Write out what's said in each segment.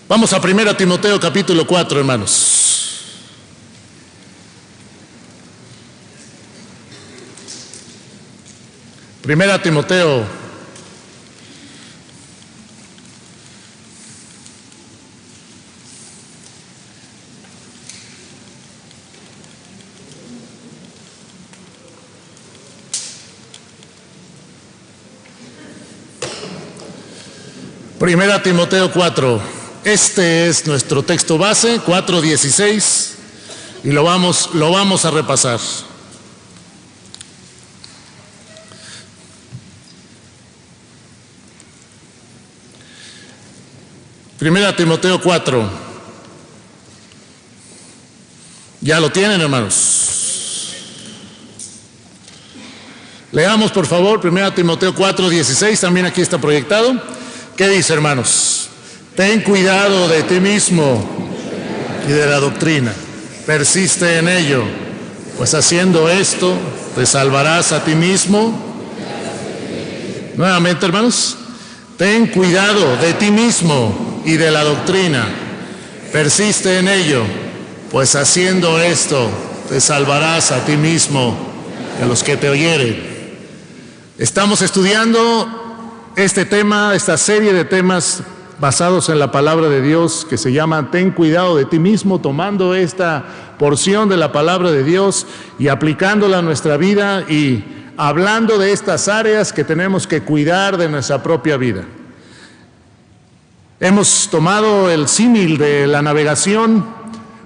Vamos a 1 Timoteo capítulo 4, hermanos. Primera Timoteo Primera Timoteo 4. Este es nuestro texto base, 4:16, y lo vamos a repasar. Primera Timoteo 4. ¿Ya lo tienen, hermanos? Leamos, por favor, 1 Timoteo 4:16, también aquí está proyectado. ¿Qué dice, hermanos? Ten cuidado de ti mismo y de la doctrina. Persiste en ello, pues haciendo esto te salvarás a ti mismo. Nuevamente, hermanos. Ten cuidado de ti mismo y de la doctrina. Persiste en ello, pues haciendo esto te salvarás a ti mismo y a los que te oyeren. Estamos estudiando este tema, esta serie de temas basados en la palabra de Dios, que se llama Ten cuidado de ti mismo, tomando esta porción de la palabra de Dios y aplicándola a nuestra vida y hablando de estas áreas que tenemos que cuidar de nuestra propia vida. Hemos tomado el símil de la navegación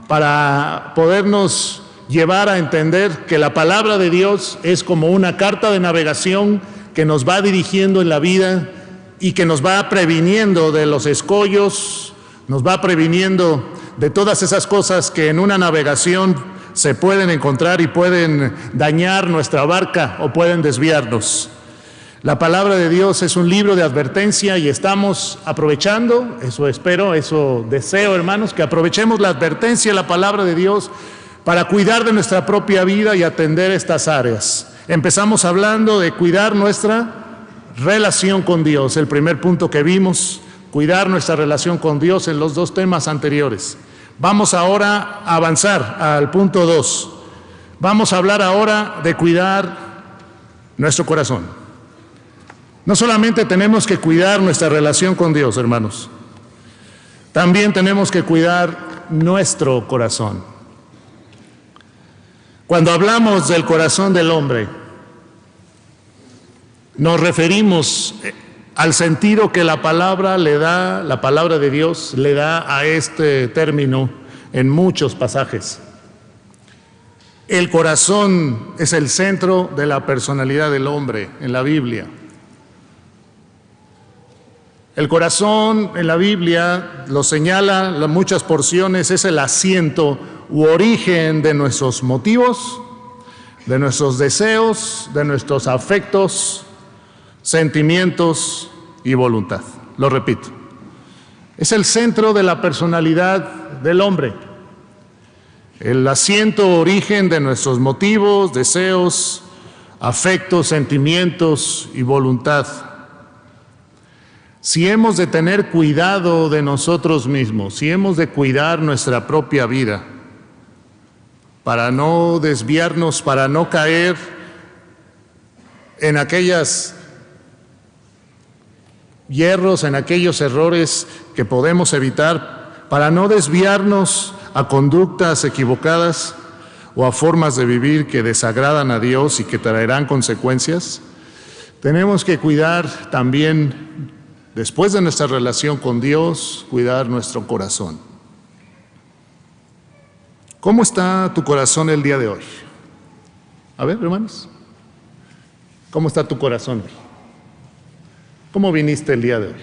para podernos llevar a entender que la palabra de Dios es como una carta de navegación que nos va dirigiendo en la vida y que nos va previniendo de los escollos, nos va previniendo de todas esas cosas que en una navegación se pueden encontrar y pueden dañar nuestra barca o pueden desviarnos. La palabra de Dios es un libro de advertencia y estamos aprovechando, eso espero, eso deseo, hermanos, que aprovechemos la advertencia de la palabra de Dios para cuidar de nuestra propia vida y atender estas áreas. Empezamos hablando de cuidar nuestra relación con Dios, el primer punto que vimos, cuidar nuestra relación con Dios en los dos temas anteriores. Vamos ahora a avanzar al punto 2. Vamos a hablar ahora de cuidar nuestro corazón. No solamente tenemos que cuidar nuestra relación con Dios, hermanos, también tenemos que cuidar nuestro corazón. Cuando hablamos del corazón del hombre, nos referimos al sentido que la palabra de Dios le da a este término en muchos pasajes. El corazón es el centro de la personalidad del hombre en la Biblia. El corazón en la Biblia, lo señala muchas porciones, es el asiento u origen de nuestros motivos, de nuestros deseos, de nuestros afectos, sentimientos y voluntad. Lo repito, es el centro de la personalidad del hombre, el asiento origen de nuestros motivos, deseos, afectos, sentimientos y voluntad. Si hemos de tener cuidado de nosotros mismos, si hemos de cuidar nuestra propia vida, para no desviarnos, para no caer en aquellas hierros, en aquellos errores que podemos evitar, para no desviarnos a conductas equivocadas o a formas de vivir que desagradan a Dios y que traerán consecuencias, tenemos que cuidar también, después de nuestra relación con Dios, cuidar nuestro corazón. ¿Cómo está tu corazón el día de hoy? A ver, hermanos, ¿cómo está tu corazón hoy? ¿Cómo viniste el día de hoy?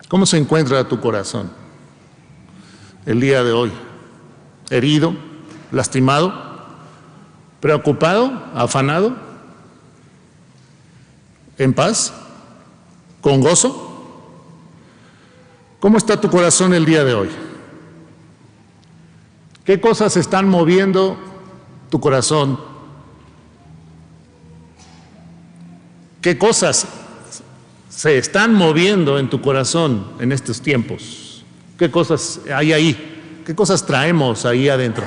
¿Cómo se encuentra tu corazón el día de hoy? ¿Herido? ¿Lastimado? ¿Preocupado? ¿Afanado? ¿En paz? ¿Con gozo? ¿Cómo está tu corazón el día de hoy? ¿Qué cosas están moviendo tu corazón? ¿Qué cosas se están moviendo en tu corazón en estos tiempos? ¿Qué cosas hay ahí? ¿Qué cosas traemos ahí adentro?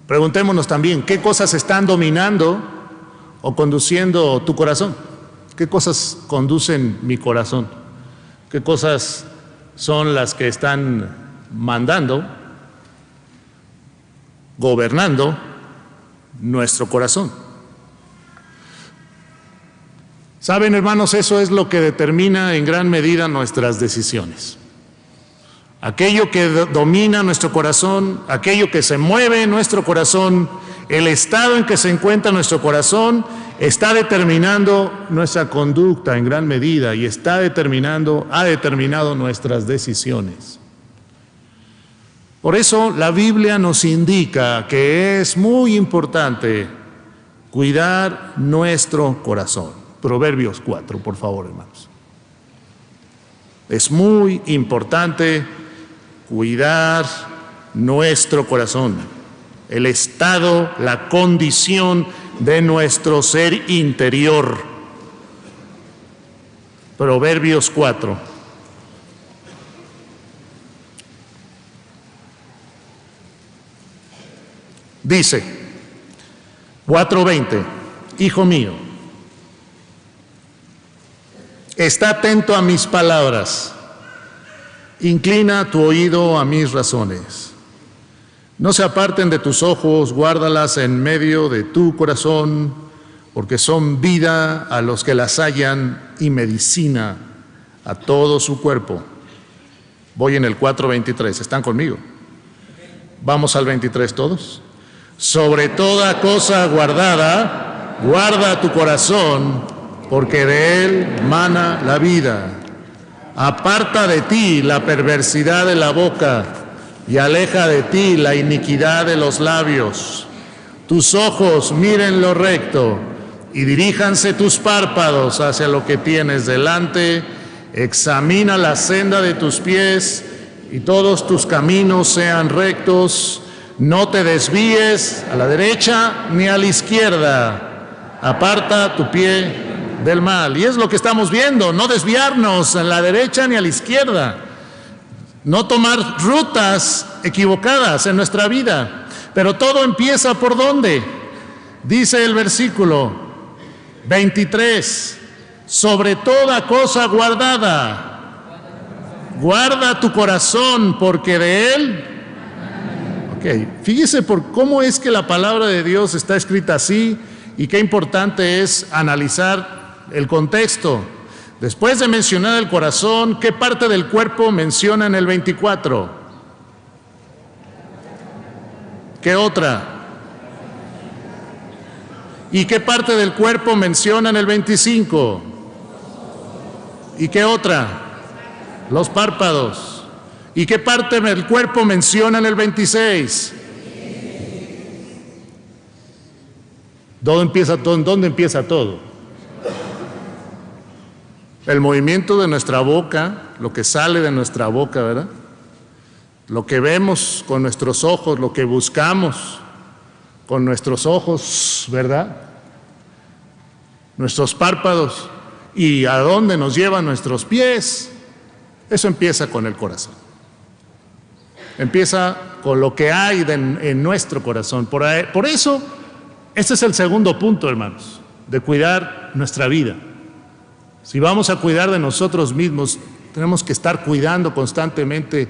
Preguntémonos también, ¿qué cosas están dominando o conduciendo tu corazón? ¿Qué cosas conducen mi corazón? ¿Qué cosas son las que están mandando, gobernando nuestro corazón? Saben, hermanos, eso es lo que determina en gran medida nuestras decisiones. Aquello que domina nuestro corazón, aquello que se mueve en nuestro corazón, el estado en que se encuentra nuestro corazón, está determinando nuestra conducta en gran medida y ha determinado nuestras decisiones. Por eso la Biblia nos indica que es muy importante cuidar nuestro corazón. Proverbios 4, por favor, hermanos. Es muy importante cuidar nuestro corazón, el estado, la condición de nuestro ser interior. Proverbios 4. Dice, 4:20, hijo mío, está atento a mis palabras, inclina tu oído a mis razones. No se aparten de tus ojos, guárdalas en medio de tu corazón, porque son vida a los que las hallan y medicina a todo su cuerpo. Voy en el 4:23, ¿están conmigo? Vamos al 23 todos. Sobre toda cosa guardada, guarda tu corazón, porque de él mana la vida. Aparta de ti la perversidad de la boca y aleja de ti la iniquidad de los labios. Tus ojos miren lo recto y diríjanse tus párpados hacia lo que tienes delante. Examina la senda de tus pies y todos tus caminos sean rectos. No te desvíes a la derecha ni a la izquierda. Aparta tu pie del mal. Y es lo que estamos viendo, no desviarnos a la derecha ni a la izquierda. No tomar rutas equivocadas en nuestra vida. Pero todo empieza ¿por dónde? Dice el versículo 23, sobre toda cosa guardada, guarda tu corazón, porque de él... Fíjese por cómo es que la palabra de Dios está escrita así y qué importante es analizar el contexto. Después de mencionar el corazón, ¿qué parte del cuerpo menciona en el 24? ¿Qué otra? ¿Y qué parte del cuerpo menciona en el 25? ¿Y qué otra? Los párpados. ¿Y qué parte del cuerpo menciona en el 26? ¿Dónde empieza todo? El movimiento de nuestra boca, lo que sale de nuestra boca, ¿verdad? Lo que vemos con nuestros ojos, lo que buscamos con nuestros ojos, ¿verdad? Nuestros párpados y a dónde nos llevan nuestros pies. Eso empieza con el corazón. Empieza con lo que hay en nuestro corazón. Por eso, este es el segundo punto, hermanos, de cuidar nuestra vida. Si vamos a cuidar de nosotros mismos, tenemos que estar cuidando constantemente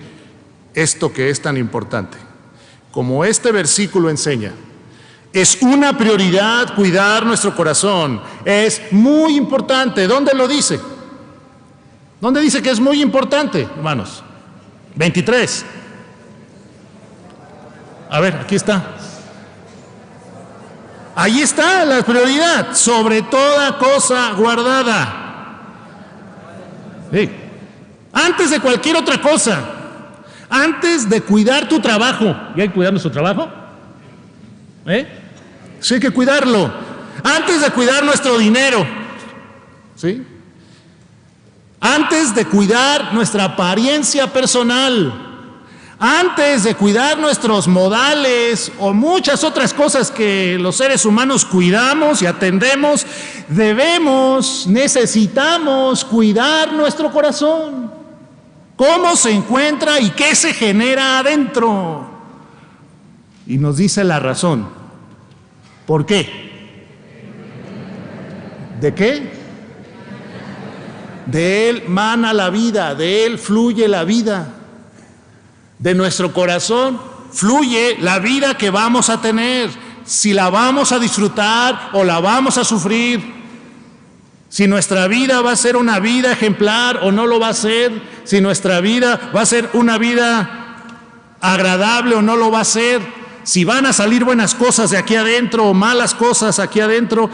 esto que es tan importante. Como este versículo enseña, es una prioridad cuidar nuestro corazón. Es muy importante. ¿Dónde lo dice? ¿Dónde dice que es muy importante, hermanos? 23. A ver, aquí está. Ahí está la prioridad, sobre toda cosa guardada. Sí. Antes de cualquier otra cosa, antes de cuidar tu trabajo. ¿Y hay que cuidar nuestro trabajo? Sí, hay que cuidarlo. Antes de cuidar nuestro dinero. ¿Sí? Antes de cuidar nuestra apariencia personal. Antes de cuidar nuestros modales o muchas otras cosas que los seres humanos cuidamos y atendemos, necesitamos cuidar nuestro corazón. ¿Cómo se encuentra y qué se genera adentro? Y nos dice la razón. ¿Por qué? ¿De qué? De él mana la vida, de él fluye la vida. De nuestro corazón fluye la vida que vamos a tener, si la vamos a disfrutar o la vamos a sufrir, si nuestra vida va a ser una vida ejemplar o no lo va a ser, si nuestra vida va a ser una vida agradable o no lo va a ser, si van a salir buenas cosas de aquí adentro o malas cosas aquí adentro.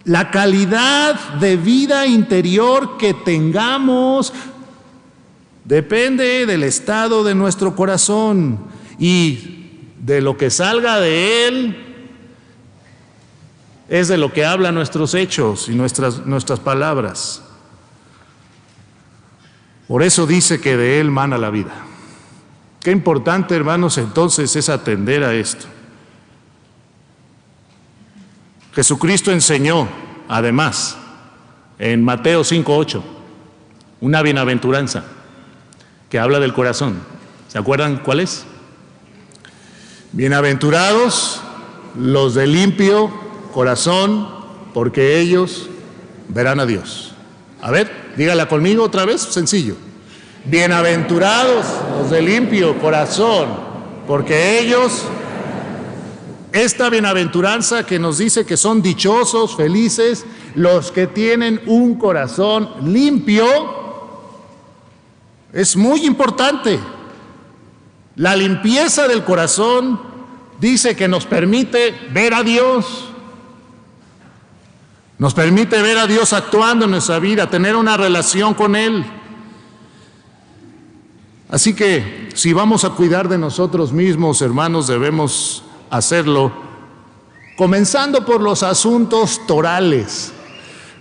La calidad de vida interior que tengamos depende del estado de nuestro corazón y de lo que salga de él es de lo que hablan nuestros hechos y nuestras palabras. Por eso dice que de él mana la vida. Qué importante, hermanos, entonces es atender a esto. Jesucristo enseñó, además, en Mateo 5:8, una bienaventuranza que habla del corazón. ¿Se acuerdan cuál es? Bienaventurados los de limpio corazón, porque ellos verán a Dios. A ver, dígala conmigo otra vez, sencillo. Bienaventurados los de limpio corazón, porque ellos... Esta bienaventuranza que nos dice que son dichosos, felices, los que tienen un corazón limpio, es muy importante. La limpieza del corazón dice que nos permite ver a Dios. Nos permite ver a Dios actuando en nuestra vida, tener una relación con Él. Así que si vamos a cuidar de nosotros mismos, hermanos, debemos hacerlo comenzando por los asuntos torales,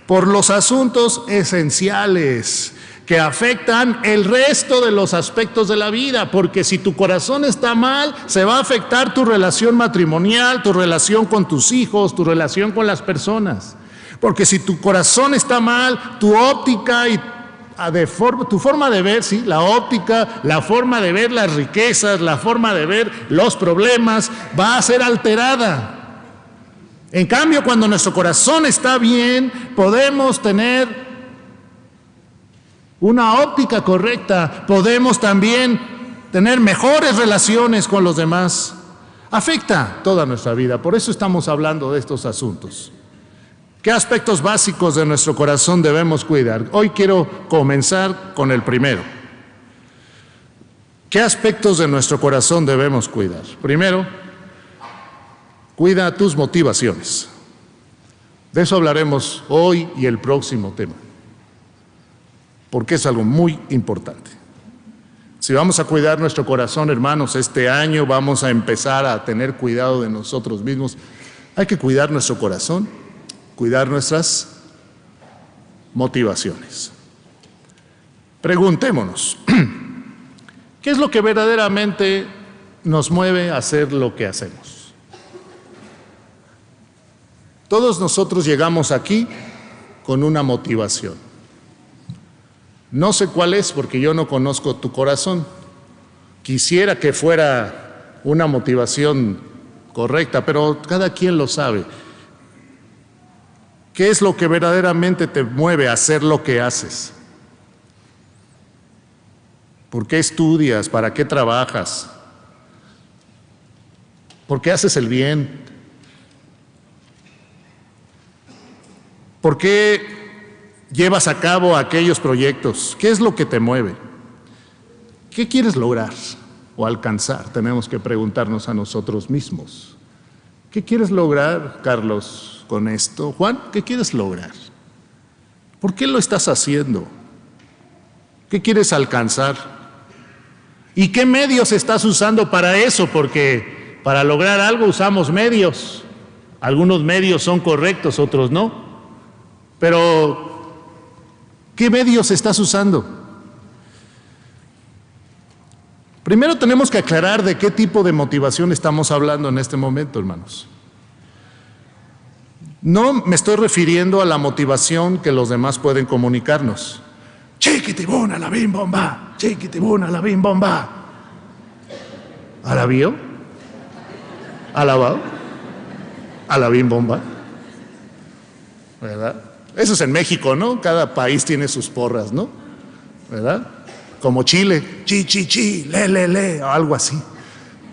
por los asuntos esenciales que afectan el resto de los aspectos de la vida, porque si tu corazón está mal, se va a afectar tu relación matrimonial, tu relación con tus hijos, tu relación con las personas. Porque si tu corazón está mal, tu óptica y tu forma de ver, sí, la óptica, la forma de ver las riquezas, la forma de ver los problemas, va a ser alterada. En cambio, cuando nuestro corazón está bien, podemos tener una óptica correcta, podemos también tener mejores relaciones con los demás. Afecta toda nuestra vida, por eso estamos hablando de estos asuntos. ¿Qué aspectos básicos de nuestro corazón debemos cuidar? Hoy quiero comenzar con el primero. ¿Qué aspectos de nuestro corazón debemos cuidar? Primero, cuida tus motivaciones. De eso hablaremos hoy y el próximo tema, porque es algo muy importante. Si vamos a cuidar nuestro corazón, hermanos, este año vamos a empezar a tener cuidado de nosotros mismos. Hay que cuidar nuestro corazón, cuidar nuestras motivaciones. Preguntémonos, ¿qué es lo que verdaderamente nos mueve a hacer lo que hacemos? Todos nosotros llegamos aquí con una motivación. No sé cuál es porque yo no conozco tu corazón. Quisiera que fuera una motivación correcta, pero cada quien lo sabe. ¿Qué es lo que verdaderamente te mueve a hacer lo que haces? ¿Por qué estudias? ¿Para qué trabajas? ¿Por qué haces el bien? ¿Por qué llevas a cabo aquellos proyectos? ¿Qué es lo que te mueve? ¿Qué quieres lograr o alcanzar? Tenemos que preguntarnos a nosotros mismos. ¿Qué quieres lograr, Carlos, con esto? Juan, ¿qué quieres lograr? ¿Por qué lo estás haciendo? ¿Qué quieres alcanzar? ¿Y qué medios estás usando para eso? Porque para lograr algo usamos medios. Algunos medios son correctos, otros no. Pero, ¿qué medios estás usando? Primero tenemos que aclarar de qué tipo de motivación estamos hablando en este momento, hermanos. No me estoy refiriendo a la motivación que los demás pueden comunicarnos. Chiquitibuna la bim bomba, chiquitibuna la bim bomba. ¿A la vio? ¿A la va? ¿A la bim bomba? ¿Verdad? Eso es en México, ¿no? Cada país tiene sus porras, ¿no? ¿Verdad? Como Chile, chi, chi, chi, le, o algo así.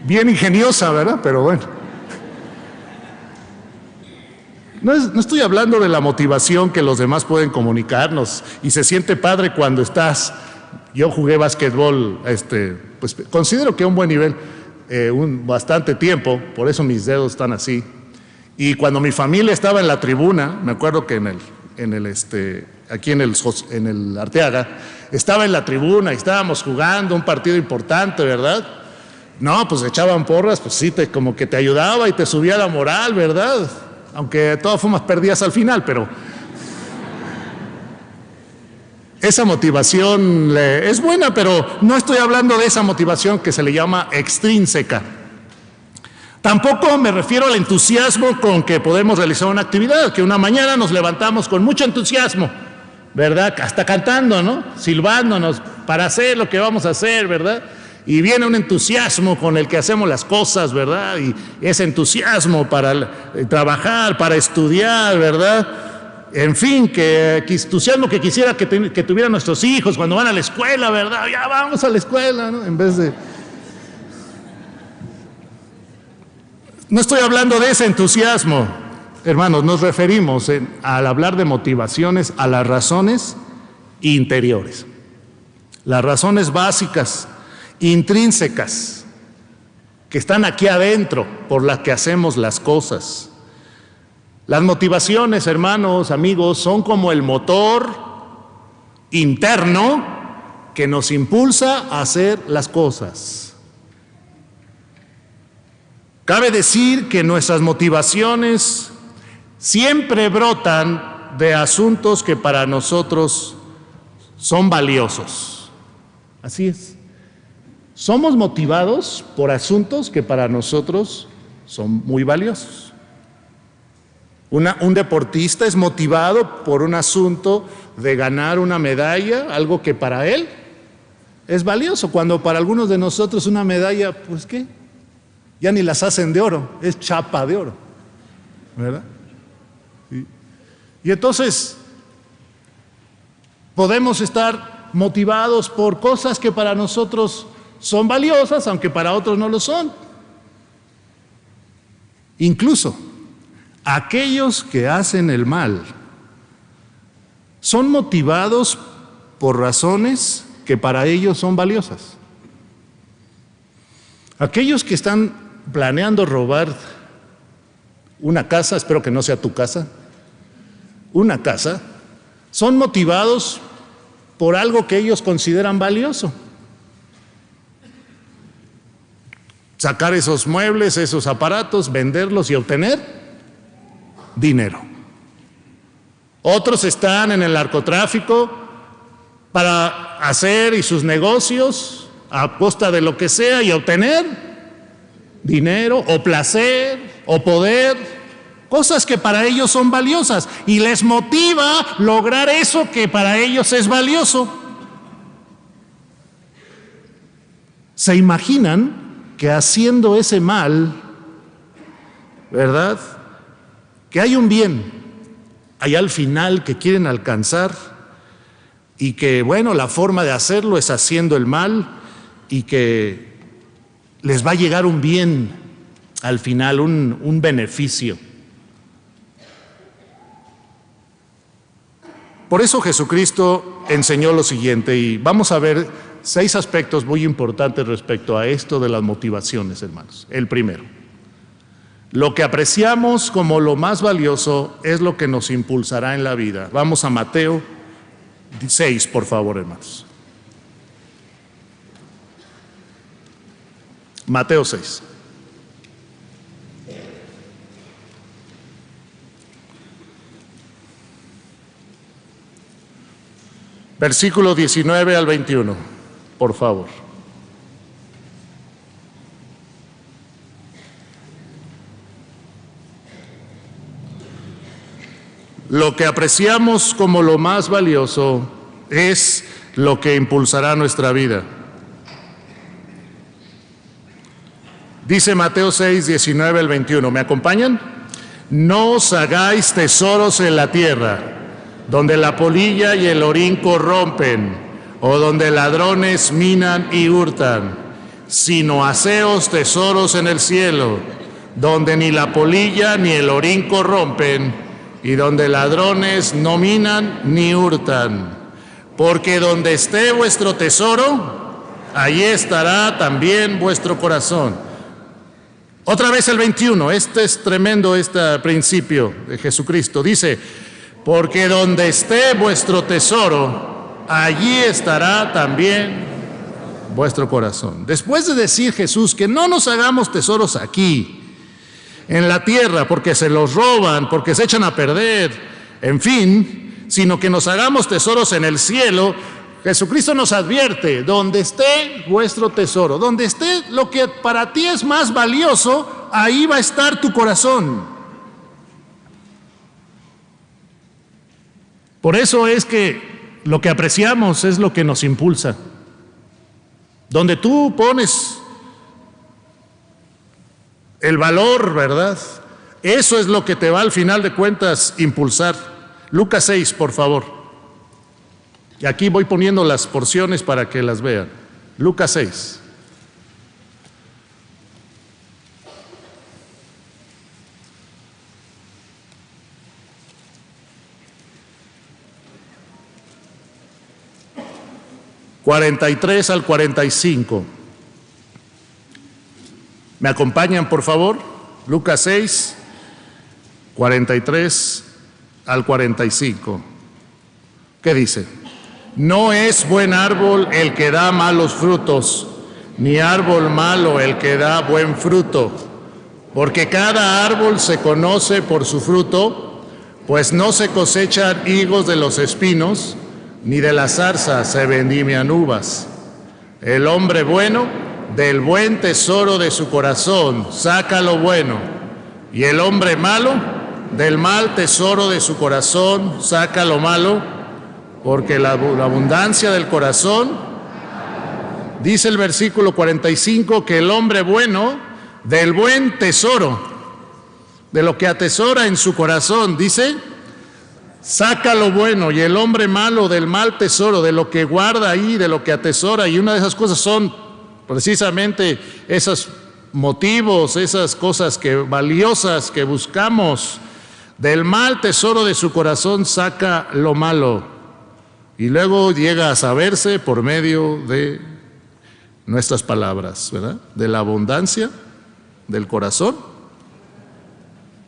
Bien ingeniosa, ¿verdad? Pero bueno. No estoy hablando de la motivación que los demás pueden comunicarnos y se siente padre cuando estás. Yo jugué básquetbol, pues considero que a un buen nivel, bastante tiempo, por eso mis dedos están así. Y cuando mi familia estaba en la tribuna, me acuerdo que aquí en el Arteaga, estaba en la tribuna y estábamos jugando un partido importante, ¿verdad? No, pues echaban porras, pues sí, como que te ayudaba y te subía la moral, ¿verdad? Aunque de todas formas perdías al final, pero esa motivación es buena, pero no estoy hablando de esa motivación que se le llama extrínseca. Tampoco me refiero al entusiasmo con que podemos realizar una actividad, que una mañana nos levantamos con mucho entusiasmo, ¿verdad? Hasta cantando, ¿no? Silbándonos para hacer lo que vamos a hacer, ¿verdad? Y viene un entusiasmo con el que hacemos las cosas, ¿verdad? Y ese entusiasmo para trabajar, para estudiar, ¿verdad? En fin, que entusiasmo que quisiera que tuvieran nuestros hijos cuando van a la escuela, ¿verdad? Ya vamos a la escuela, ¿no? En vez de... No estoy hablando de ese entusiasmo, hermanos, nos referimos al hablar de motivaciones a las razones interiores, las razones básicas, intrínsecas, que están aquí adentro por las que hacemos las cosas. Las motivaciones, hermanos, amigos, son como el motor interno que nos impulsa a hacer las cosas. Cabe decir que nuestras motivaciones siempre brotan de asuntos que para nosotros son valiosos. Así es. Somos motivados por asuntos que para nosotros son muy valiosos. Un deportista es motivado por un asunto de ganar una medalla, algo que para él es valioso, cuando para algunos de nosotros una medalla, pues ¿qué? Ya ni las hacen de oro, es chapa de oro, ¿verdad? Y entonces podemos estar motivados por cosas que para nosotros son valiosas, aunque para otros no lo son. Incluso aquellos que hacen el mal son motivados por razones que para ellos son valiosas. Aquellos que están planeando robar una casa, espero que no sea tu casa, una casa, son motivados por algo que ellos consideran valioso. Sacar esos muebles, esos aparatos, venderlos y obtener dinero. Otros están en el narcotráfico para hacer y sus negocios a costa de lo que sea y obtener dinero o placer o poder, cosas que para ellos son valiosas y les motiva lograr eso que para ellos es valioso. ¿Se imaginan que haciendo ese mal, ¿verdad? Que hay un bien allá al final que quieren alcanzar y que, bueno, la forma de hacerlo es haciendo el mal y que les va a llegar un bien al final, un beneficio. Por eso Jesucristo enseñó lo siguiente, y vamos a ver 6 aspectos muy importantes respecto a esto de las motivaciones, hermanos. El primero, lo que apreciamos como lo más valioso es lo que nos impulsará en la vida. Vamos a Mateo 6, por favor, hermanos. Mateo 6. Versículo 19 al 21, por favor. Lo que apreciamos como lo más valioso es lo que impulsará nuestra vida. Dice Mateo 6, 19 al 21. ¿Me acompañan? No os hagáis tesoros en la tierra, donde la polilla y el orín corrompen, o donde ladrones minan y hurtan, sino haceos tesoros en el cielo, donde ni la polilla ni el orín corrompen, y donde ladrones no minan ni hurtan. Porque donde esté vuestro tesoro, allí estará también vuestro corazón. Otra vez el 21, este es tremendo, este principio de Jesucristo. Dice, porque donde esté vuestro tesoro, allí estará también vuestro corazón. Después de decir Jesús que no nos hagamos tesoros aquí, en la tierra, porque se los roban, porque se echan a perder, en fin, sino que nos hagamos tesoros en el cielo, Jesucristo nos advierte, donde esté vuestro tesoro, donde esté lo que para ti es más valioso, ahí va a estar tu corazón. Por eso es que lo que apreciamos es lo que nos impulsa. Donde tú pones el valor, ¿verdad? Eso es lo que te va al final de cuentas impulsar. Lucas 6, por favor. Y aquí voy poniendo las porciones para que las vean. Lucas 6. (43 al 45). ¿Me acompañan, por favor? Lucas 6, 43 al 45. ¿Qué dice? No es buen árbol el que da malos frutos, ni árbol malo el que da buen fruto, porque cada árbol se conoce por su fruto, pues no se cosechan higos de los espinos, ni de las zarzas se vendimian uvas. El hombre bueno, del buen tesoro de su corazón, saca lo bueno, y el hombre malo, del mal tesoro de su corazón, saca lo malo, porque la abundancia del corazón, dice el versículo 45, que el hombre bueno, del buen tesoro, de lo que atesora en su corazón, dice, saca lo bueno, y el hombre malo del mal tesoro, de lo que guarda ahí, de lo que atesora, y una de esas cosas son precisamente esos motivos, esas cosas valiosas que buscamos. Del mal tesoro de su corazón saca lo malo. Y luego llega a saberse por medio de nuestras palabras, ¿verdad? De la abundancia del corazón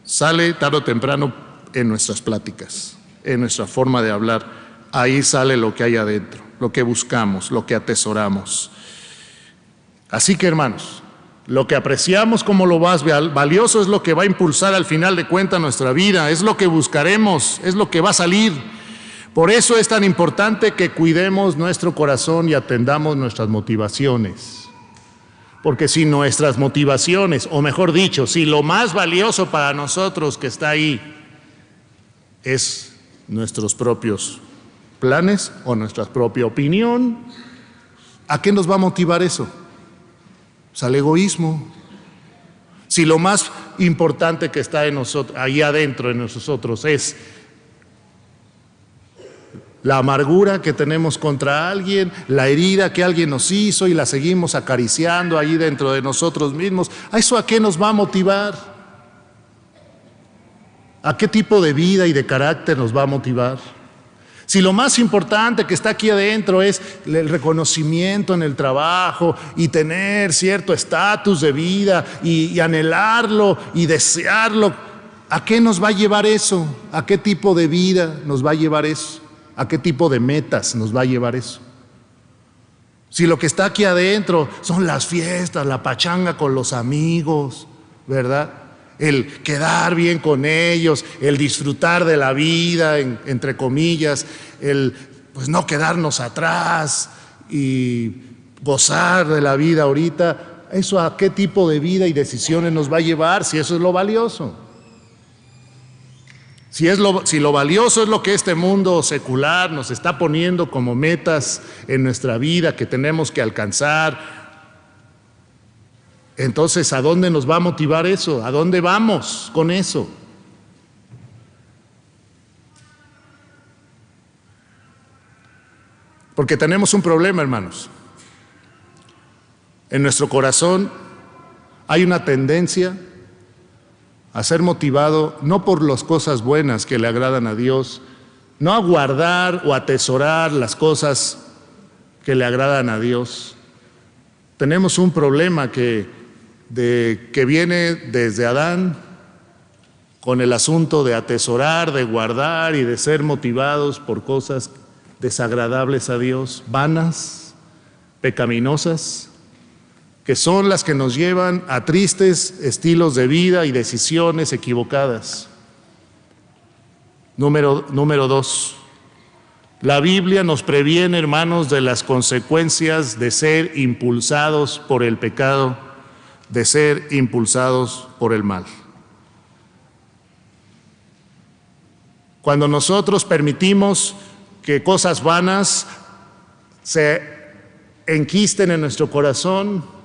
sale tarde o temprano en nuestras pláticas, en nuestra forma de hablar. Ahí sale lo que hay adentro, lo que buscamos, lo que atesoramos. Así que, hermanos, lo que apreciamos como lo más valioso es lo que va a impulsar al final de cuentas nuestra vida, es lo que buscaremos, es lo que va a salir. Por eso es tan importante que cuidemos nuestro corazón y atendamos nuestras motivaciones. Porque si nuestras motivaciones, o mejor dicho, si lo más valioso para nosotros que está ahí es nuestros propios planes o nuestra propia opinión, ¿a qué nos va a motivar eso? Pues al egoísmo. Si lo más importante que está en nosotros, ahí adentro en nosotros, es la amargura que tenemos contra alguien, la herida que alguien nos hizo y la seguimos acariciando ahí dentro de nosotros mismos, ¿a eso a qué nos va a motivar? ¿A qué tipo de vida y de carácter nos va a motivar? Si lo más importante que está aquí adentro es el reconocimiento en el trabajo y tener cierto estatus de vida y anhelarlo y desearlo, ¿a qué nos va a llevar eso? ¿A qué tipo de vida nos va a llevar eso? ¿A qué tipo de metas nos va a llevar eso? Si lo que está aquí adentro son las fiestas, la pachanga con los amigos, ¿verdad? El quedar bien con ellos, el disfrutar de la vida, entre comillas, el pues no quedarnos atrás y gozar de la vida ahorita, ¿eso a qué tipo de vida y decisiones nos va a llevar si eso es lo valioso? Si lo valioso es lo que este mundo secular nos está poniendo como metas en nuestra vida que tenemos que alcanzar, entonces ¿a dónde nos va a motivar eso? ¿A dónde vamos con eso? Porque tenemos un problema, hermanos. En nuestro corazón hay una tendencia a ser motivado no por las cosas buenas que le agradan a Dios, no a guardar o atesorar las cosas que le agradan a Dios. Tenemos un problema que viene desde Adán con el asunto de atesorar, de guardar y de ser motivados por cosas desagradables a Dios, vanas, pecaminosas, que son las que nos llevan a tristes estilos de vida y decisiones equivocadas. Número 2. La Biblia nos previene, hermanos, de las consecuencias de ser impulsados por el pecado, de ser impulsados por el mal. Cuando nosotros permitimos que cosas vanas se enquisten en nuestro corazón,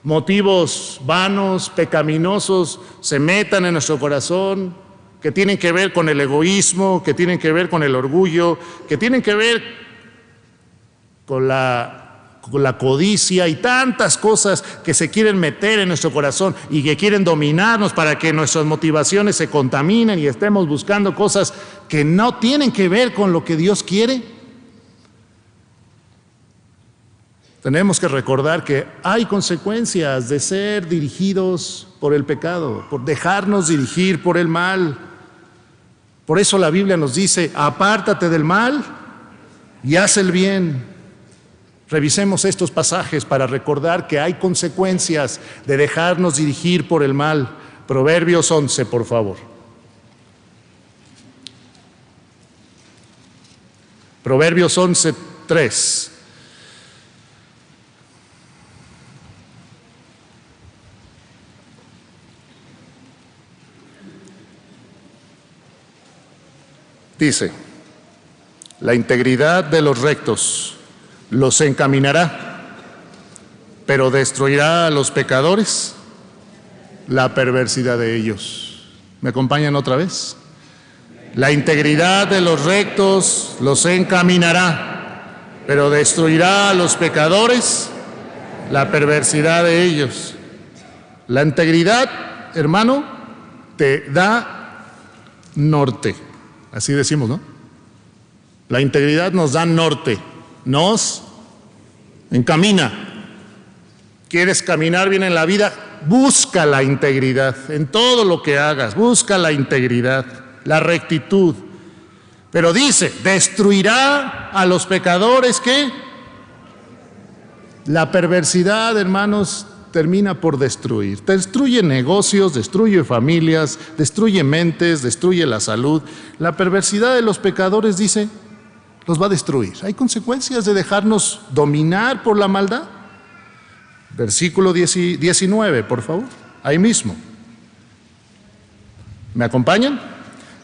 motivos vanos, pecaminosos, se metan en nuestro corazón, que tienen que ver con el egoísmo, que tienen que ver con el orgullo, que tienen que ver con la codicia y tantas cosas que se quieren meter en nuestro corazón y que quieren dominarnos para que nuestras motivaciones se contaminen y estemos buscando cosas que no tienen que ver con lo que Dios quiere. Tenemos que recordar que hay consecuencias de ser dirigidos por el pecado, por dejarnos dirigir por el mal. Por eso la Biblia nos dice, apártate del mal y haz el bien. Revisemos estos pasajes para recordar que hay consecuencias de dejarnos dirigir por el mal. Proverbios 11, por favor. Proverbios 11, 3. Dice, la integridad de los rectos los encaminará, pero destruirá a los pecadores la perversidad de ellos. ¿Me acompañan otra vez? La integridad de los rectos los encaminará, pero destruirá a los pecadores la perversidad de ellos. La integridad, hermano, te da norte. Así decimos, ¿no? La integridad nos da norte, nos encamina. ¿Quieres caminar bien en la vida? Busca la integridad. En todo lo que hagas, busca la integridad, la rectitud. Pero dice, destruirá a los pecadores, ¿qué? La perversidad, hermanos, termina por destruir. Destruye negocios, destruye familias, destruye mentes, destruye la salud. La perversidad de los pecadores, dice, los va a destruir. Hay consecuencias de dejarnos dominar por la maldad. Versículo 19, por favor, ahí mismo. ¿Me acompañan?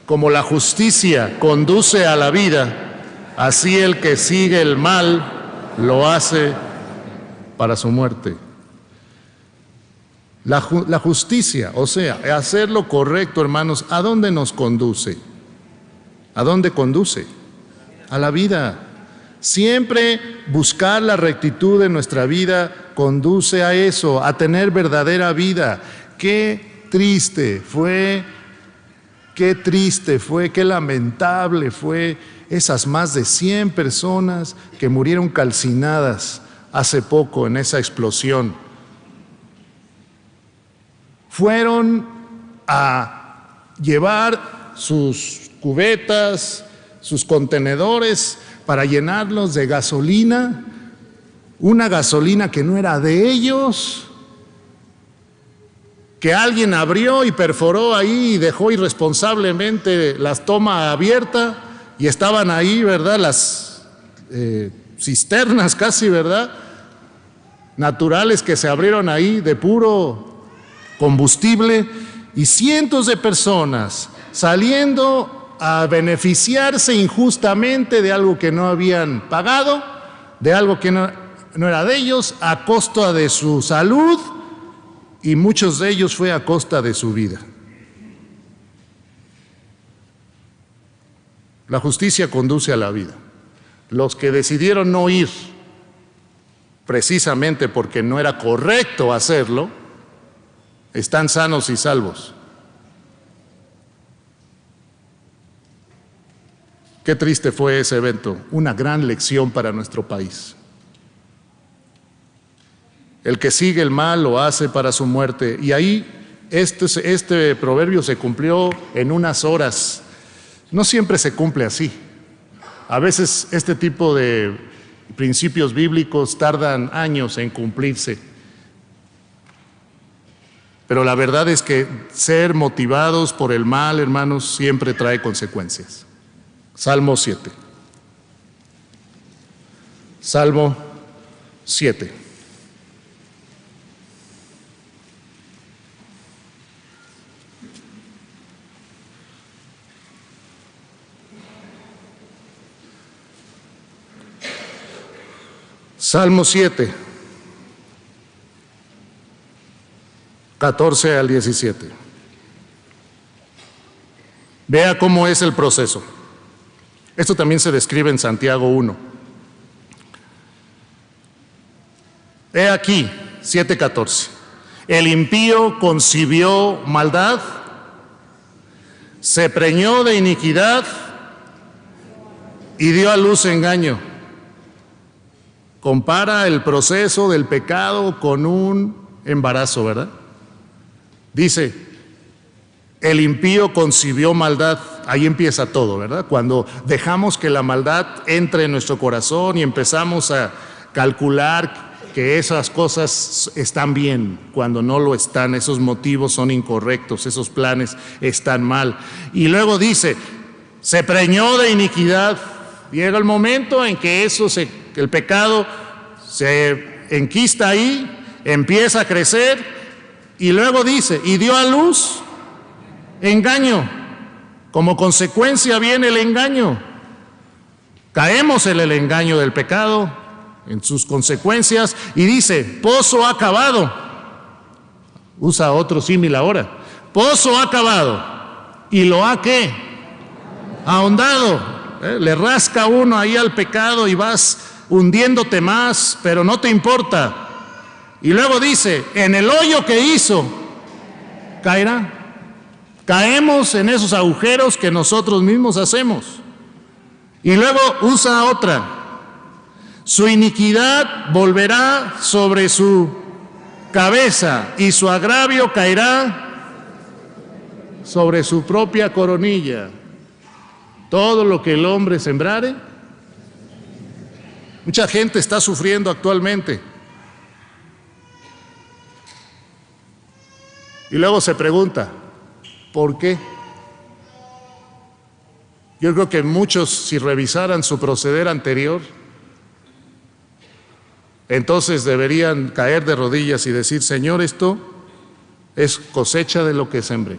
Como la justicia conduce a la vida, así el que sigue el mal lo hace para su muerte. La justicia, o sea, hacer lo correcto, hermanos, ¿a dónde nos conduce? ¿A dónde conduce? A la vida. Siempre buscar la rectitud en nuestra vida conduce a eso, a tener verdadera vida. Qué triste fue, qué lamentable fue esas más de 100 personas que murieron calcinadas hace poco en esa explosión. Fueron a llevar sus cubetas, sus contenedores para llenarlos de gasolina, una gasolina que no era de ellos, que alguien abrió y perforó ahí y dejó irresponsablemente la toma abierta y estaban ahí, ¿verdad? Las cisternas casi, ¿verdad? Naturales que se abrieron ahí de puro combustible y cientos de personas saliendo a beneficiarse injustamente de algo que no habían pagado, de algo que no era de ellos, a costa de su salud, y muchos de ellos fue a costa de su vida. La justicia conduce a la vida. Los que decidieron no ir, precisamente porque no era correcto hacerlo, están sanos y salvos. Qué triste fue ese evento, una gran lección para nuestro país. El que sigue el mal lo hace para su muerte. Y ahí este proverbio se cumplió en unas horas. No siempre se cumple así. A veces este tipo de principios bíblicos tardan años en cumplirse. Pero la verdad es que ser motivados por el mal, hermanos, siempre trae consecuencias. Salmo 7. Salmo 7. Salmo 7, 14 al 17. Vea cómo es el proceso. Esto también se describe en Santiago 1. He aquí, 7:14. El impío concibió maldad, se preñó de iniquidad y dio a luz engaño. Compara el proceso del pecado con un embarazo, ¿verdad? Dice, el impío concibió maldad. Ahí empieza todo, ¿verdad? Cuando dejamos que la maldad entre en nuestro corazón y empezamos a calcular que esas cosas están bien, cuando no lo están, esos motivos son incorrectos, esos planes están mal. Y luego dice, se preñó de iniquidad. Llega el momento en que el pecado se enquista ahí, empieza a crecer, y luego dice, y dio a luz engaño. Como consecuencia viene el engaño. Caemos en el engaño del pecado, en sus consecuencias, y dice, pozo acabado. Usa otro símil ahora. Pozo acabado. ¿Y lo ha qué? Ahondado. Le rasca uno ahí al pecado y vas hundiéndote más, pero no te importa. Y luego dice, en el hoyo que hizo, caerá. Caemos en esos agujeros que nosotros mismos hacemos. Y luego usa otra. Su iniquidad volverá sobre su cabeza y su agravio caerá sobre su propia coronilla. Todo lo que el hombre sembrare. Mucha gente está sufriendo actualmente. Y luego se pregunta, ¿por qué? Yo creo que muchos, si revisaran su proceder anterior, entonces deberían caer de rodillas y decir, Señor, esto es cosecha de lo que sembré.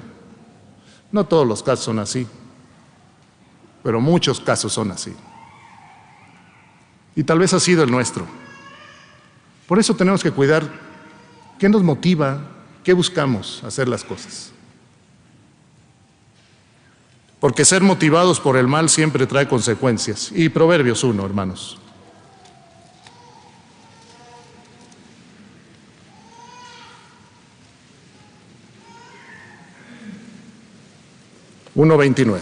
No todos los casos son así, pero muchos casos son así. Y tal vez ha sido el nuestro. Por eso tenemos que cuidar qué nos motiva, qué buscamos hacer las cosas. Porque ser motivados por el mal siempre trae consecuencias. Y Proverbios 1, hermanos. (1:29).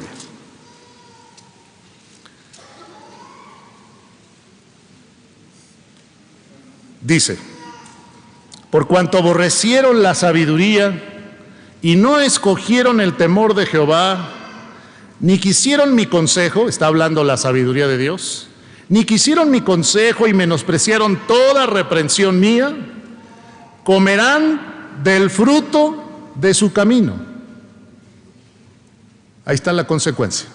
Dice, por cuanto aborrecieron la sabiduría y no escogieron el temor de Jehová, ni quisieron mi consejo, está hablando la sabiduría de Dios, ni quisieron mi consejo y menospreciaron toda reprensión mía, comerán del fruto de su camino. Ahí está la consecuencia.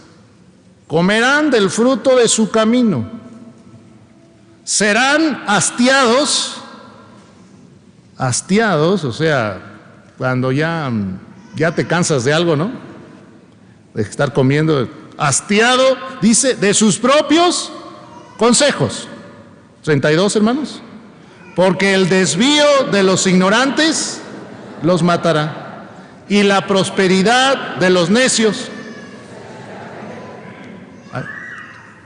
Comerán del fruto de su camino. Serán hastiados, o sea, cuando ya te cansas de algo, ¿no? De estar comiendo, hastiado, dice, de sus propios consejos. 32, hermanos. Porque el desvío de los ignorantes los matará, y la prosperidad de los necios.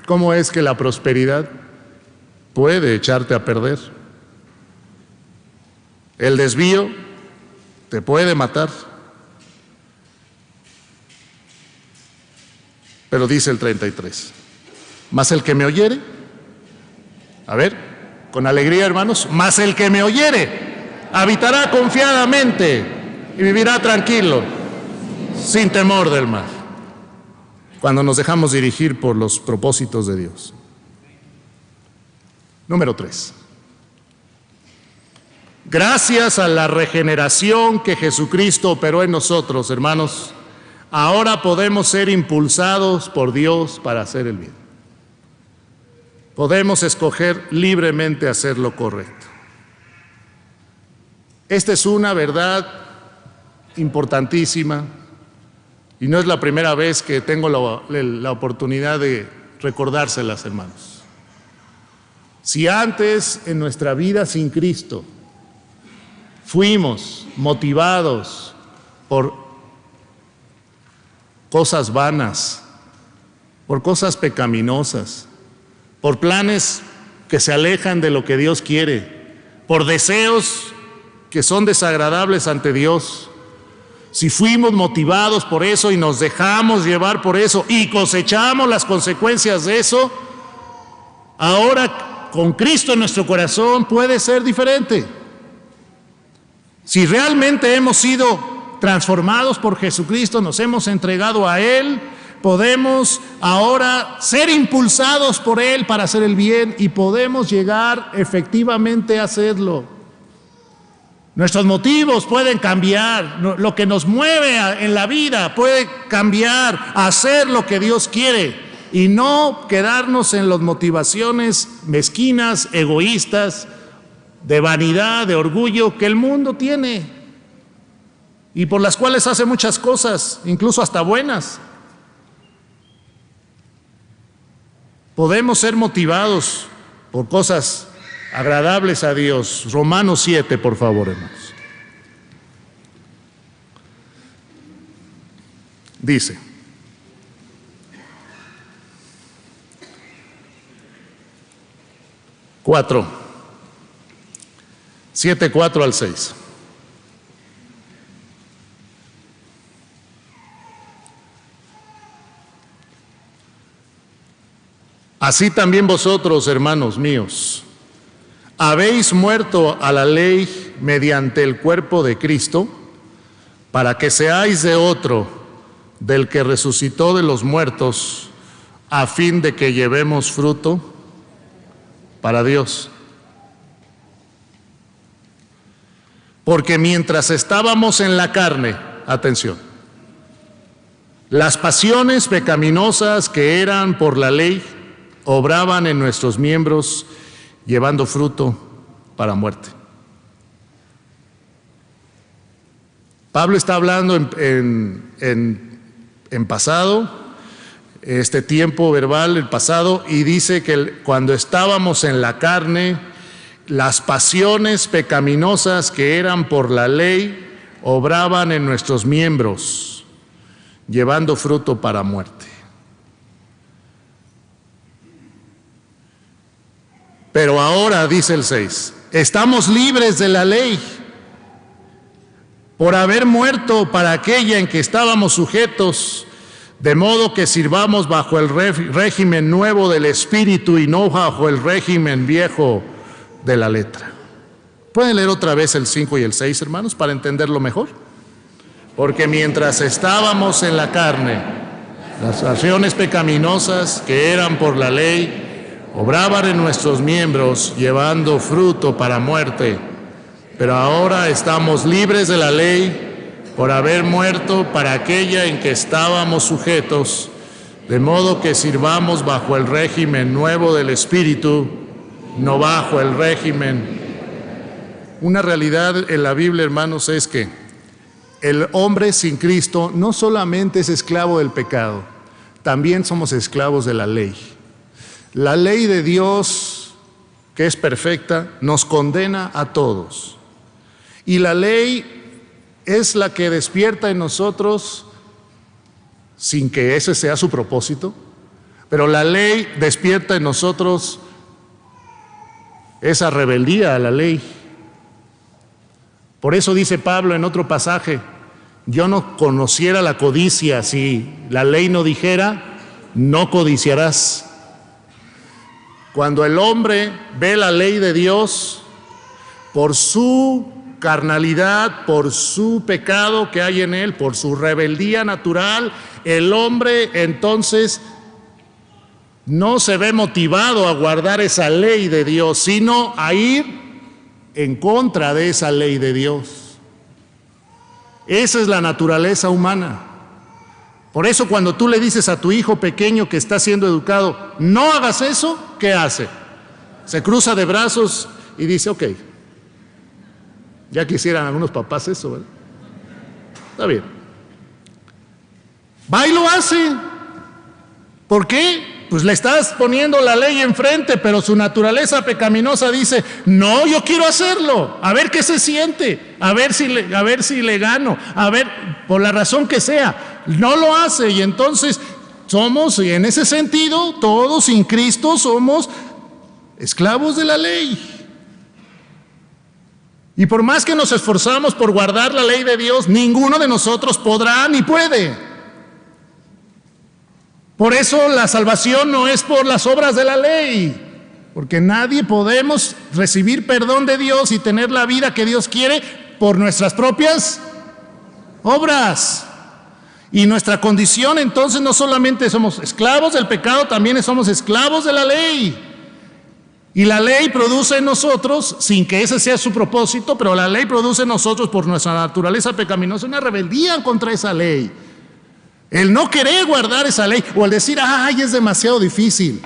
¿Cómo es que la prosperidad puede echarte a perder? El desvío te puede matar. Pero dice el 33, mas el que me oyere, a ver, con alegría, hermanos, mas el que me oyere habitará confiadamente y vivirá tranquilo, sin temor del mal, cuando nos dejamos dirigir por los propósitos de Dios. Número 3. Gracias a la regeneración que Jesucristo operó en nosotros, hermanos, ahora podemos ser impulsados por Dios para hacer el bien. Podemos escoger libremente hacer lo correcto. Esta es una verdad importantísima y no es la primera vez que tengo la oportunidad de recordárselas, hermanos. Si antes en nuestra vida sin Cristo fuimos motivados por cosas vanas, por cosas pecaminosas, por planes que se alejan de lo que Dios quiere, por deseos que son desagradables ante Dios, si fuimos motivados por eso y nos dejamos llevar por eso y cosechamos las consecuencias de eso, ahora con Cristo en nuestro corazón puede ser diferente. Si realmente hemos sido transformados por Jesucristo, nos hemos entregado a Él, podemos ahora ser impulsados por Él para hacer el bien y podemos llegar efectivamente a hacerlo. Nuestros motivos pueden cambiar, lo que nos mueve en la vida puede cambiar, hacer lo que Dios quiere y no quedarnos en las motivaciones mezquinas, egoístas, de vanidad, de orgullo que el mundo tiene y por las cuales hace muchas cosas, incluso hasta buenas. Podemos ser motivados por cosas agradables a Dios. Romanos 7, por favor, hermanos. Dice: cuatro, 7, 4 al 6. Así también vosotros, hermanos míos, habéis muerto a la ley mediante el cuerpo de Cristo, para que seáis de otro, del que resucitó de los muertos, a fin de que llevemos fruto para Dios. Porque mientras estábamos en la carne, atención, las pasiones pecaminosas que eran por la ley obraban en nuestros miembros, llevando fruto para muerte. Pablo está hablando en pasado, este tiempo verbal, el pasado, y dice que cuando estábamos en la carne, las pasiones pecaminosas que eran por la ley obraban en nuestros miembros, llevando fruto para muerte. Pero ahora, dice el 6, estamos libres de la ley por haber muerto para aquella en que estábamos sujetos, de modo que sirvamos bajo el régimen nuevo del Espíritu y no bajo el régimen viejo de la letra. ¿Pueden leer otra vez el 5 y el 6, hermanos, para entenderlo mejor? Porque mientras estábamos en la carne, las acciones pecaminosas que eran por la ley obraban en nuestros miembros, llevando fruto para muerte. Pero ahora estamos libres de la ley por haber muerto para aquella en que estábamos sujetos, de modo que sirvamos bajo el régimen nuevo del Espíritu, no bajo el régimen. Una realidad en la Biblia, hermanos, es que el hombre sin Cristo no solamente es esclavo del pecado, también somos esclavos de la ley. La ley de Dios, que es perfecta, nos condena a todos. Y la ley es la que despierta en nosotros, sin que ese sea su propósito, pero la ley despierta en nosotros esa rebeldía a la ley. Por eso dice Pablo en otro pasaje: yo no conociera la codicia si la ley no dijera, no codiciarás. Cuando el hombre ve la ley de Dios, por su carnalidad, por su pecado que hay en él, por su rebeldía natural, el hombre entonces no se ve motivado a guardar esa ley de Dios, sino a ir en contra de esa ley de Dios. Esa es la naturaleza humana. Por eso cuando tú le dices a tu hijo pequeño que está siendo educado, no hagas eso, ¿qué hace? Se cruza de brazos y dice, ok. Ya quisieran algunos papás eso, ¿verdad? Está bien. Va y lo hace. ¿Por qué? Pues le estás poniendo la ley enfrente, pero su naturaleza pecaminosa dice, no, yo quiero hacerlo, a ver qué se siente, a ver si le gano, a ver, por la razón que sea, no lo hace. Y entonces somos, y en ese sentido, todos sin Cristo somos esclavos de la ley. Y por más que nos esforzamos por guardar la ley de Dios, ninguno de nosotros podrá ni puede. Por eso la salvación no es por las obras de la ley, porque nadie podemos recibir perdón de Dios y tener la vida que Dios quiere por nuestras propias obras. Y nuestra condición entonces no solamente somos esclavos del pecado, también somos esclavos de la ley. Y la ley produce en nosotros, sin que ese sea su propósito, pero la ley produce en nosotros por nuestra naturaleza pecaminosa una rebeldía contra esa ley. El no querer guardar esa ley, o el decir, ay, es demasiado difícil,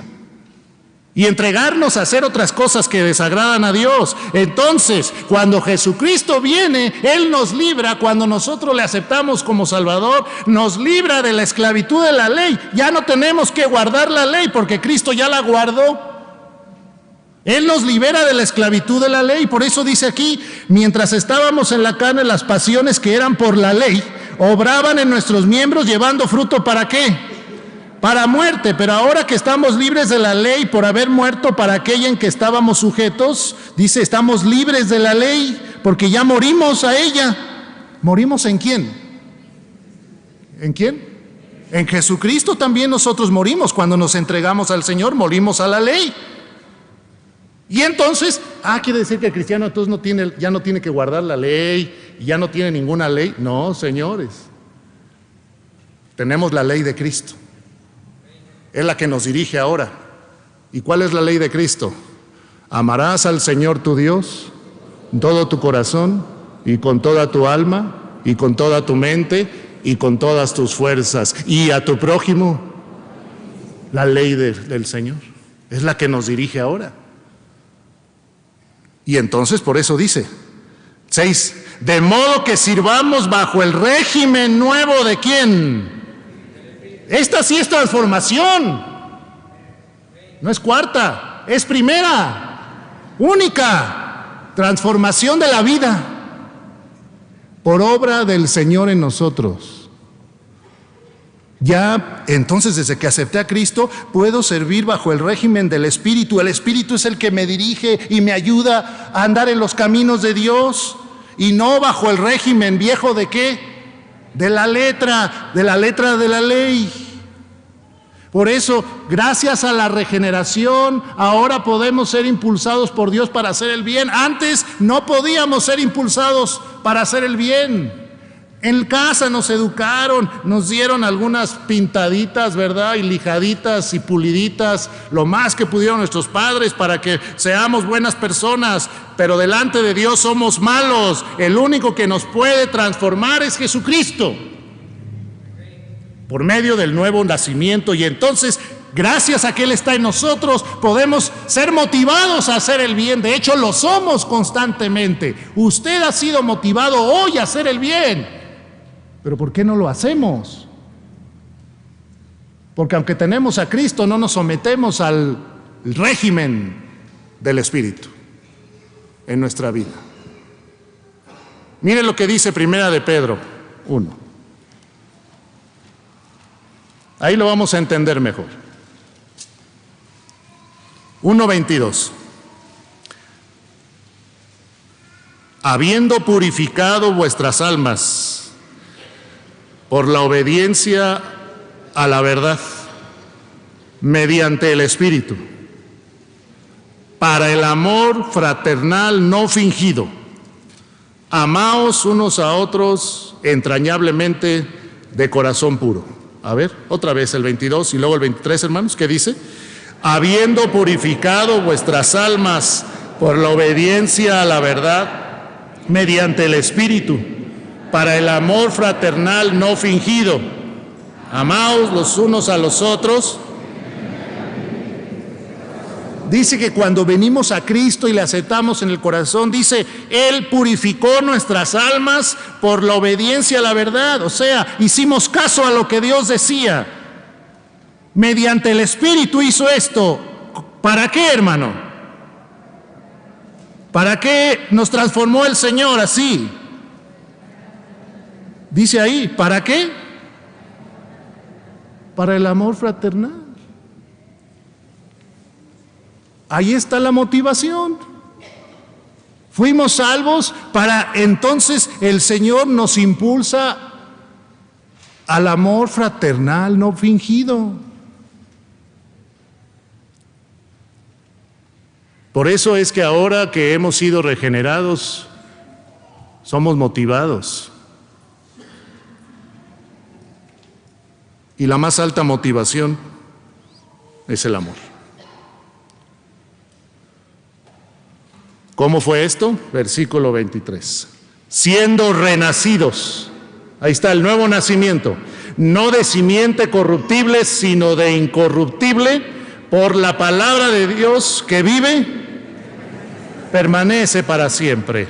y entregarnos a hacer otras cosas que desagradan a Dios. Entonces, cuando Jesucristo viene, Él nos libra. Cuando nosotros le aceptamos como Salvador, nos libra de la esclavitud de la ley. Ya no tenemos que guardar la ley, porque Cristo ya la guardó. Él nos libera de la esclavitud de la ley. Por eso dice aquí, mientras estábamos en la carne, las pasiones que eran por la ley obraban en nuestros miembros, llevando fruto, ¿para qué? Para muerte. Pero ahora que estamos libres de la ley por haber muerto para aquella en que estábamos sujetos, dice, estamos libres de la ley porque ya morimos a ella. ¿Morimos en quién? ¿En quién? En Jesucristo también nosotros morimos. Cuando nos entregamos al Señor, morimos a la ley. Y entonces, quiere decir que el cristiano entonces ya no tiene que guardar la ley, y ya no tiene ninguna ley. No, señores, tenemos la ley de Cristo, es la que nos dirige ahora. ¿Y cuál es la ley de Cristo? Amarás al Señor tu Dios con todo tu corazón, y con toda tu alma, y con toda tu mente, y con todas tus fuerzas, y a tu prójimo. La ley del Señor es la que nos dirige ahora. Y entonces por eso dice, 6, de modo que sirvamos bajo el régimen nuevo ¿de quién? Esta sí es transformación. No es cuarta, es primera, única, transformación de la vida por obra del Señor en nosotros. Ya, entonces, desde que acepté a Cristo, puedo servir bajo el régimen del Espíritu. El Espíritu es el que me dirige y me ayuda a andar en los caminos de Dios, y no bajo el régimen viejo ¿de qué? De la letra de la ley. Por eso, gracias a la regeneración, ahora podemos ser impulsados por Dios para hacer el bien. Antes no podíamos ser impulsados para hacer el bien. En casa nos educaron, nos dieron algunas pintaditas, ¿verdad? Y lijaditas y puliditas, lo más que pudieron nuestros padres para que seamos buenas personas, pero delante de Dios somos malos. El único que nos puede transformar es Jesucristo, por medio del nuevo nacimiento. Y entonces, gracias a que Él está en nosotros, podemos ser motivados a hacer el bien. De hecho, lo somos constantemente. Usted ha sido motivado hoy a hacer el bien. ¿Pero por qué no lo hacemos? Porque aunque tenemos a Cristo, no nos sometemos al régimen del Espíritu en nuestra vida. Miren lo que dice Primera de Pedro 1. Ahí lo vamos a entender mejor. 1:22. Habiendo purificado vuestras almas por la obediencia a la verdad, mediante el Espíritu, para el amor fraternal no fingido, amaos unos a otros entrañablemente de corazón puro. A ver, otra vez el 22 y luego el 23, hermanos, ¿qué dice? Habiendo purificado vuestras almas por la obediencia a la verdad, mediante el Espíritu, para el amor fraternal no fingido, amaos los unos a los otros. Dice que cuando venimos a Cristo y le aceptamos en el corazón, dice, Él purificó nuestras almas por la obediencia a la verdad. O sea, hicimos caso a lo que Dios decía. Mediante el Espíritu hizo esto. ¿Para qué, hermano? ¿Para qué nos transformó el Señor así? Dice ahí, ¿para qué? Para el amor fraternal. Ahí está la motivación. Fuimos salvos para entonces el Señor nos impulsa al amor fraternal no fingido. Por eso es que ahora que hemos sido regenerados, somos motivados. Y la más alta motivación es el amor. ¿Cómo fue esto? Versículo 23. Siendo renacidos, ahí está el nuevo nacimiento, no de simiente corruptible, sino de incorruptible, por la palabra de Dios que vive, permanece para siempre.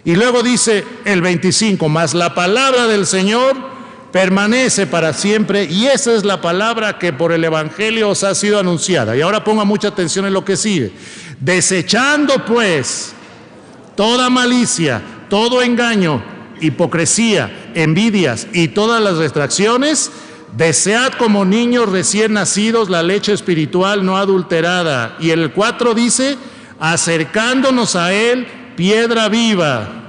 Y luego dice el 25, mas la palabra del Señor permanece para siempre, y esa es la palabra que por el Evangelio os ha sido anunciada. Y ahora ponga mucha atención en lo que sigue. Desechando pues toda malicia, todo engaño, hipocresía, envidias y todas las distracciones, desead como niños recién nacidos la leche espiritual no adulterada. Y el 4 dice, acercándonos a Él, piedra viva.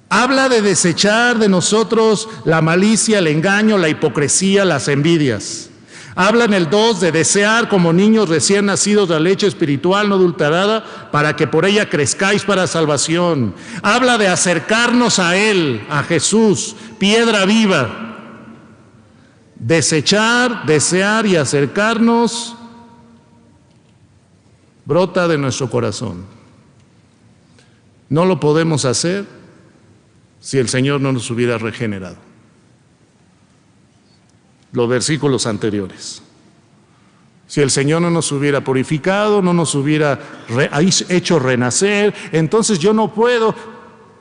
Habla de desechar de nosotros la malicia, el engaño, la hipocresía, las envidias. Habla en el 2 de desear como niños recién nacidos la leche espiritual no adulterada para que por ella crezcáis para salvación. Habla de acercarnos a Él, a Jesús, piedra viva. Desechar, desear y acercarnos brota de nuestro corazón. No lo podemos hacer si el Señor no nos hubiera regenerado. Los versículos anteriores. Si el Señor no nos hubiera purificado, no nos hubiera hecho renacer, entonces yo no puedo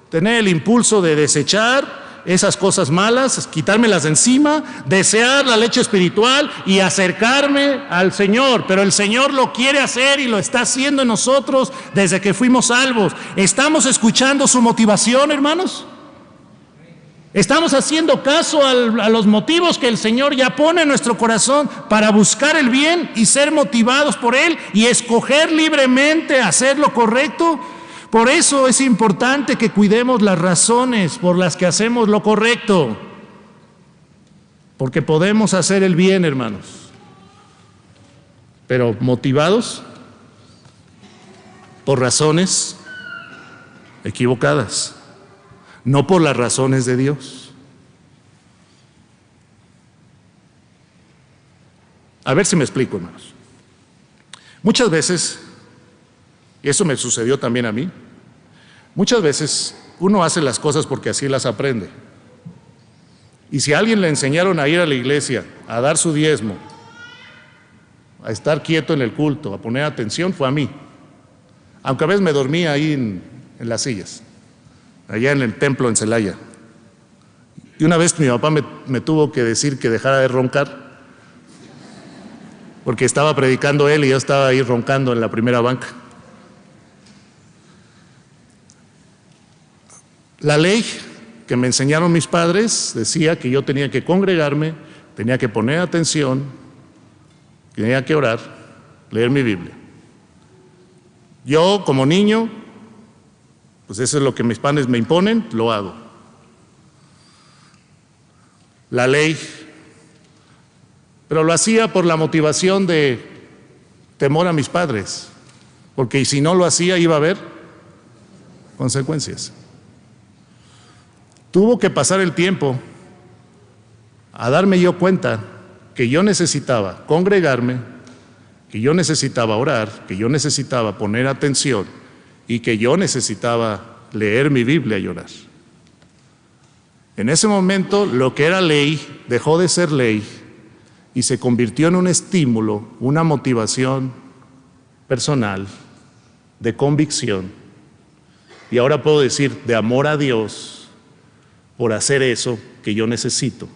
tener el impulso de desechar esas cosas malas, quitármelas de encima, desear la leche espiritual y acercarme al Señor. Pero el Señor lo quiere hacer y lo está haciendo en nosotros desde que fuimos salvos. ¿Estamos escuchando su motivación, hermanos? ¿Estamos haciendo caso a los motivos que el Señor ya pone en nuestro corazón para buscar el bien y ser motivados por Él y escoger libremente hacer lo correcto? Por eso es importante que cuidemos las razones por las que hacemos lo correcto, porque podemos hacer el bien, hermanos, pero motivados por razones equivocadas. No por las razones de Dios. A ver si me explico, hermanos. Muchas veces, y eso me sucedió también a mí, muchas veces uno hace las cosas porque así las aprende. Y si a alguien le enseñaron a ir a la iglesia, a dar su diezmo, a estar quieto en el culto, a poner atención, fue a mí. Aunque a veces me dormía ahí en las sillas, allá en el templo en Celaya. Y una vez mi papá me tuvo que decir que dejara de roncar, porque estaba predicando él y yo estaba ahí roncando en la primera banca. La ley que me enseñaron mis padres decía que yo tenía que congregarme, tenía que poner atención, tenía que orar, leer mi Biblia. Yo, como niño, pues eso es lo que mis padres me imponen, lo hago. La ley, pero lo hacía por la motivación de temor a mis padres, porque si no lo hacía iba a haber consecuencias. Tuvo que pasar el tiempo a darme yo cuenta que yo necesitaba congregarme, que yo necesitaba orar, que yo necesitaba poner atención y que yo necesitaba leer mi Biblia y orar. En ese momento lo que era ley dejó de ser ley y se convirtió en un estímulo, una motivación personal, de convicción. Y ahora puedo decir de amor a Dios por hacer eso que yo necesito.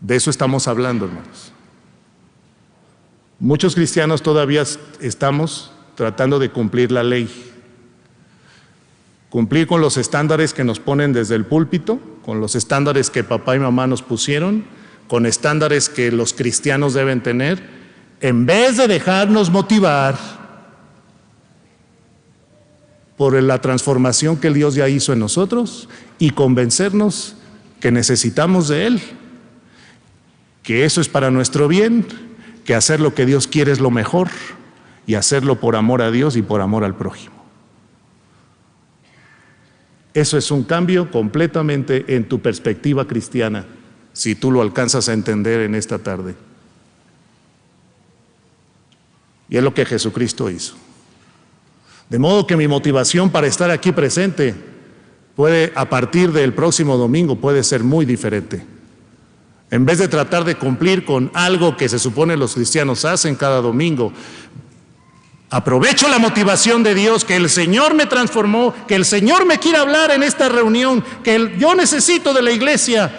De eso estamos hablando, hermanos. Muchos cristianos todavía estamos tratando de cumplir la ley. Cumplir con los estándares que nos ponen desde el púlpito, con los estándares que papá y mamá nos pusieron, con estándares que los cristianos deben tener, en vez de dejarnos motivar por la transformación que Dios ya hizo en nosotros y convencernos que necesitamos de Él, que eso es para nuestro bien, que hacer lo que Dios quiere es lo mejor y hacerlo por amor a Dios y por amor al prójimo. Eso es un cambio completamente en tu perspectiva cristiana, si tú lo alcanzas a entender en esta tarde. Y es lo que Jesucristo hizo. De modo que mi motivación para estar aquí presente puede, a partir del próximo domingo, puede ser muy diferente. En vez de tratar de cumplir con algo que se supone los cristianos hacen cada domingo, aprovecho la motivación de Dios, que el Señor me transformó, que el Señor me quiere hablar en esta reunión, que yo necesito de la iglesia,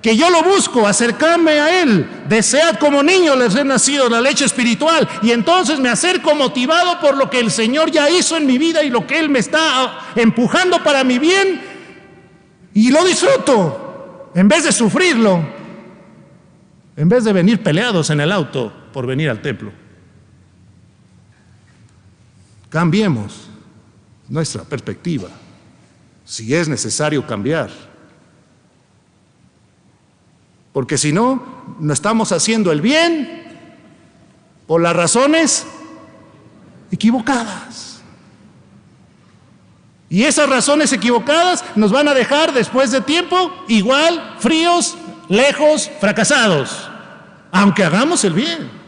que yo lo busco, acercarme a Él. Desead como niños les he nacido la leche espiritual, y entonces me acerco motivado por lo que el Señor ya hizo en mi vida y lo que Él me está empujando para mi bien, y lo disfruto, en vez de sufrirlo, en vez de venir peleados en el auto por venir al templo. Cambiemos nuestra perspectiva, si es necesario cambiar. Porque si no, no estamos haciendo el bien por las razones equivocadas. Y esas razones equivocadas nos van a dejar después de tiempo igual, fríos, lejos, fracasados, aunque hagamos el bien.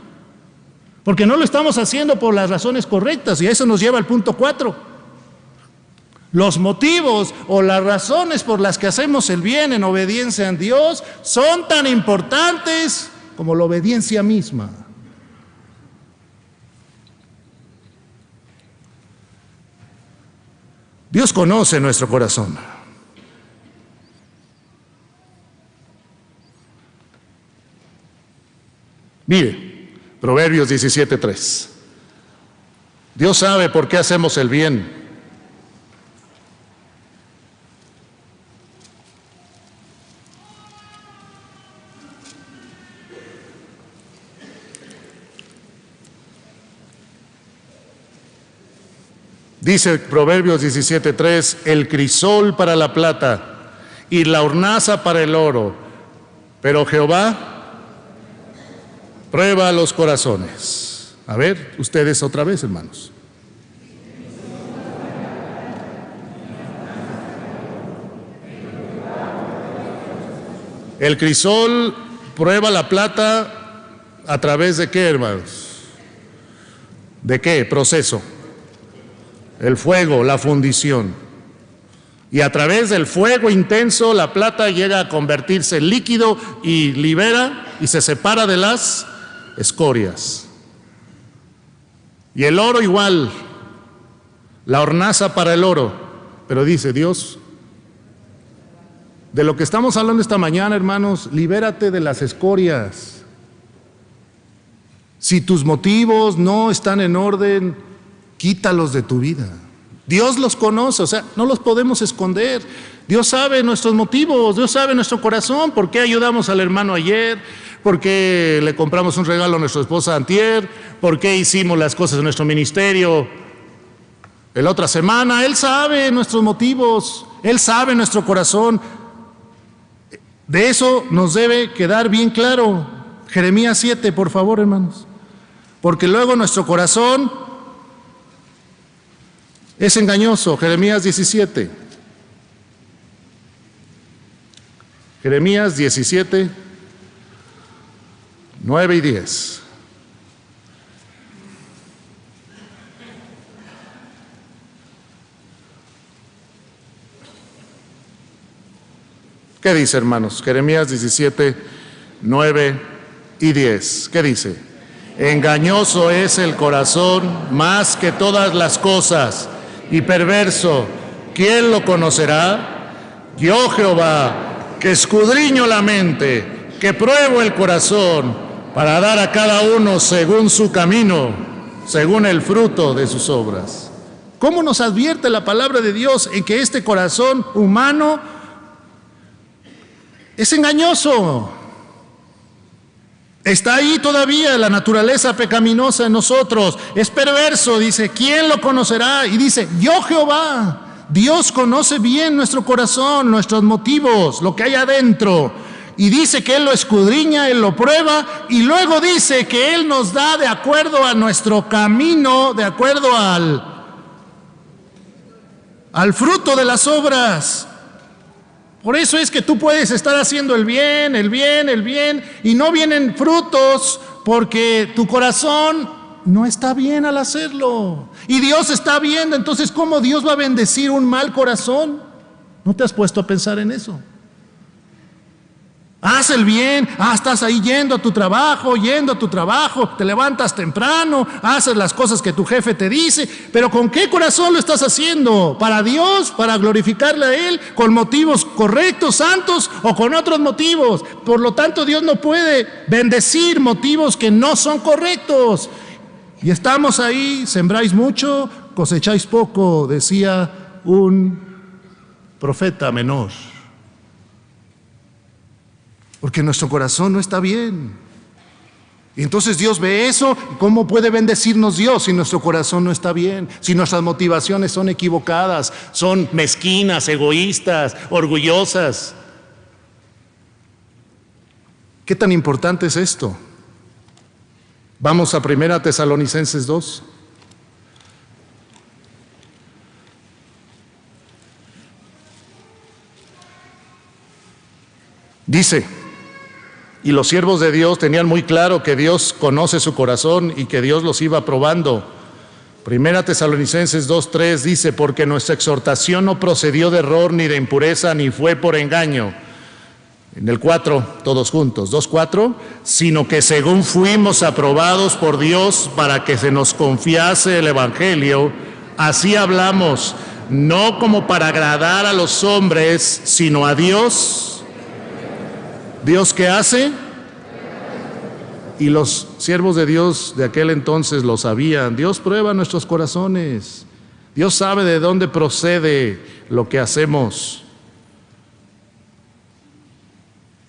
Porque no lo estamos haciendo por las razones correctas, y eso nos lleva al punto 4. Los motivos o las razones por las que hacemos el bien en obediencia a Dios son tan importantes como la obediencia misma. Dios conoce nuestro corazón. Mire, Proverbios 17:3. Dios sabe por qué hacemos el bien. Dice Proverbios 17:3, el crisol para la plata y la hornaza para el oro, pero Jehová prueba los corazones. A ver, ustedes otra vez, hermanos. El crisol prueba la plata a través de qué, hermanos? ¿De qué? Proceso. El fuego, la fundición. Y a través del fuego intenso la plata llega a convertirse en líquido y libera y se separa de las escorias. Y el oro igual, la hornaza para el oro, Pero dice Dios, de lo que estamos hablando esta mañana, hermanos, libérate de las escorias. Si tus motivos no están en orden, quítalos de tu vida. Dios los conoce, o sea, no los podemos esconder. Dios sabe nuestros motivos, Dios sabe nuestro corazón. ¿Por qué ayudamos al hermano ayer? ¿Por qué le compramos un regalo a nuestra esposa antier? ¿Por qué hicimos las cosas en nuestro ministerio la otra semana? Él sabe nuestros motivos, Él sabe nuestro corazón. De eso nos debe quedar bien claro. Jeremías 7, por favor, hermanos. Porque luego nuestro corazón es engañoso. Jeremías 17. Jeremías 17, 9 y 10. ¿Qué dice, hermanos? Jeremías 17, 9 y 10. ¿Qué dice? Engañoso es el corazón más que todas las cosas, y perverso, ¿quién lo conocerá? Yo, Jehová, que escudriño la mente, que pruebo el corazón, para dar a cada uno según su camino, según el fruto de sus obras. ¿Cómo nos advierte la palabra de Dios en que este corazón humano es engañoso? Está ahí todavía la naturaleza pecaminosa en nosotros. Es perverso, dice, ¿quién lo conocerá? Y dice, yo, Jehová. Dios conoce bien nuestro corazón, nuestros motivos, lo que hay adentro. Y dice que Él lo escudriña, Él lo prueba. Y luego dice que Él nos da de acuerdo a nuestro camino, de acuerdo al fruto de las obras. Por eso es que tú puedes estar haciendo el bien, y no vienen frutos porque tu corazón no está bien al hacerlo. Y Dios está viendo, entonces ¿cómo Dios va a bendecir un mal corazón? ¿No te has puesto a pensar en eso? Haz el bien, estás ahí yendo a tu trabajo, te levantas temprano, haces las cosas que tu jefe te dice, pero ¿con qué corazón lo estás haciendo? ¿Para Dios? ¿Para glorificarle a Él? ¿Con motivos correctos, santos o con otros motivos? Por lo tanto, Dios no puede bendecir motivos que no son correctos. Y estamos ahí, sembráis mucho, cosecháis poco, decía un profeta menor. Porque nuestro corazón no está bien. Y entonces Dios ve eso. ¿Cómo puede bendecirnos Dios si nuestro corazón no está bien? Si nuestras motivaciones son equivocadas, son mezquinas, egoístas, orgullosas. ¿Qué tan importante es esto? Vamos a 1 Tesalonicenses 2. Dice: y los siervos de Dios tenían muy claro que Dios conoce su corazón y que Dios los iba probando. 1 Tesalonicenses 2:3 dice: porque nuestra exhortación no procedió de error ni de impureza ni fue por engaño. En el 4, todos juntos, 2:4, sino que según fuimos aprobados por Dios para que se nos confiase el Evangelio, así hablamos, no como para agradar a los hombres, sino a Dios. ¿Dios qué hace? Y los siervos de Dios de aquel entonces lo sabían. Dios prueba nuestros corazones. Dios sabe de dónde procede lo que hacemos.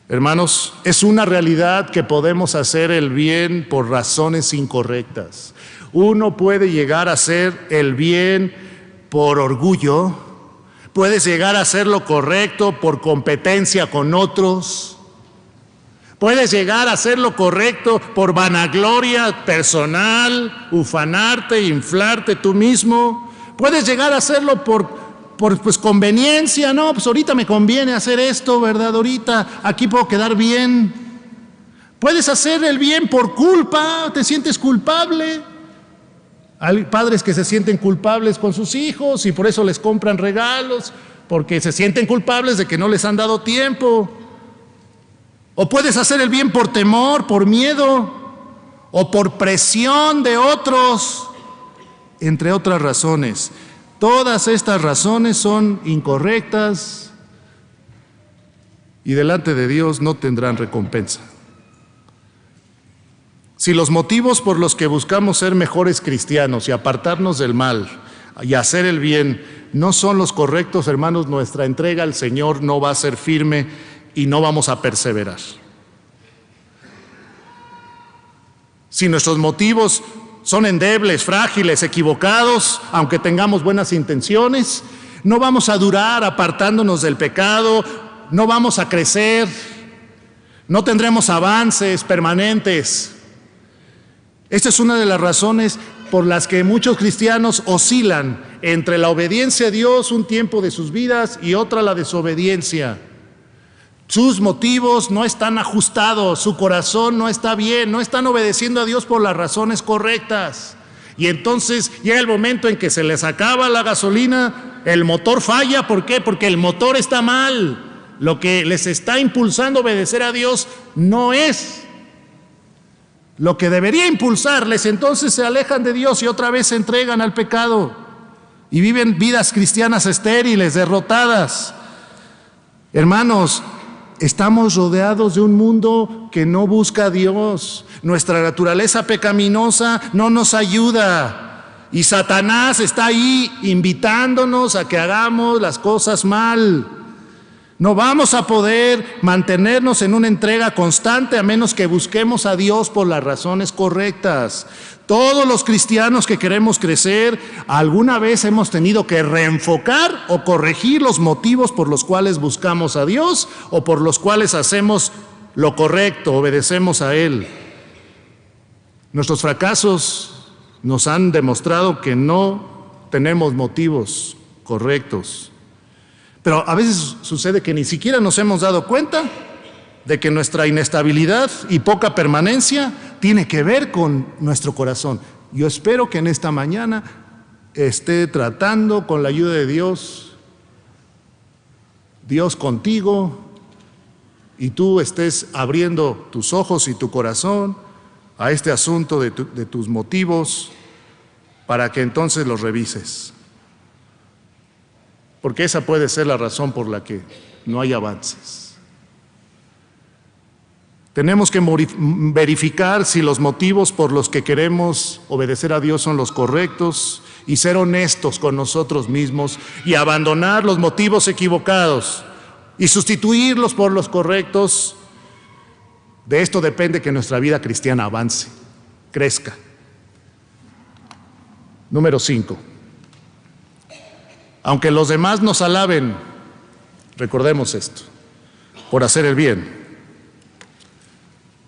Hermanos, es una realidad que podemos hacer el bien por razones incorrectas. Uno puede llegar a hacer el bien por orgullo. Puedes llegar a hacer lo correcto por competencia con otros. Puedes llegar a hacer lo correcto por vanagloria personal, ufanarte, inflarte tú mismo. Puedes llegar a hacerlo por conveniencia. No, pues ahorita me conviene hacer esto, ¿verdad? Ahorita aquí puedo quedar bien. Puedes hacer el bien por culpa, te sientes culpable. Hay padres que se sienten culpables con sus hijos y por eso les compran regalos, porque se sienten culpables de que no les han dado tiempo. O puedes hacer el bien por temor, por miedo, o por presión de otros, entre otras razones. Todas estas razones son incorrectas y delante de Dios no tendrán recompensa. Si los motivos por los que buscamos ser mejores cristianos y apartarnos del mal y hacer el bien no son los correctos, hermanos, nuestra entrega al Señor no va a ser firme y no vamos a perseverar. Si nuestros motivos son endebles, frágiles, equivocados, aunque tengamos buenas intenciones, no vamos a durar apartándonos del pecado, no vamos a crecer, no tendremos avances permanentes. Esta es una de las razones por las que muchos cristianos oscilan entre la obediencia a Dios un tiempo de sus vidas y otra la desobediencia. Sus motivos no están ajustados, su corazón no está bien, no están obedeciendo a Dios por las razones correctas. Y entonces llega el momento en que se les acaba la gasolina, el motor falla. ¿Por qué? Porque el motor está mal. Lo que les está impulsando a obedecer a Dios no es lo que debería impulsarles. Entonces se alejan de Dios y otra vez se entregan al pecado y viven vidas cristianas estériles, derrotadas. Hermanos, estamos rodeados de un mundo que no busca a Dios. Nuestra naturaleza pecaminosa no nos ayuda y Satanás está ahí invitándonos a que hagamos las cosas mal. No vamos a poder mantenernos en una entrega constante a menos que busquemos a Dios por las razones correctas. Todos los cristianos que queremos crecer, alguna vez hemos tenido que reenfocar o corregir los motivos por los cuales buscamos a Dios o por los cuales hacemos lo correcto, obedecemos a Él. Nuestros fracasos nos han demostrado que no tenemos motivos correctos. Pero a veces sucede que ni siquiera nos hemos dado cuenta de que nuestra inestabilidad y poca permanencia tiene que ver con nuestro corazón. Yo espero que en esta mañana esté tratando con la ayuda de Dios, Dios contigo, y tú estés abriendo tus ojos y tu corazón a este asunto de tus motivos para que entonces los revises. Porque esa puede ser la razón por la que no hay avances. Tenemos que verificar si los motivos por los que queremos obedecer a Dios son los correctos y ser honestos con nosotros mismos y abandonar los motivos equivocados y sustituirlos por los correctos. De esto depende que nuestra vida cristiana avance, crezca. Número 5. Aunque los demás nos alaben, recordemos esto, por hacer el bien.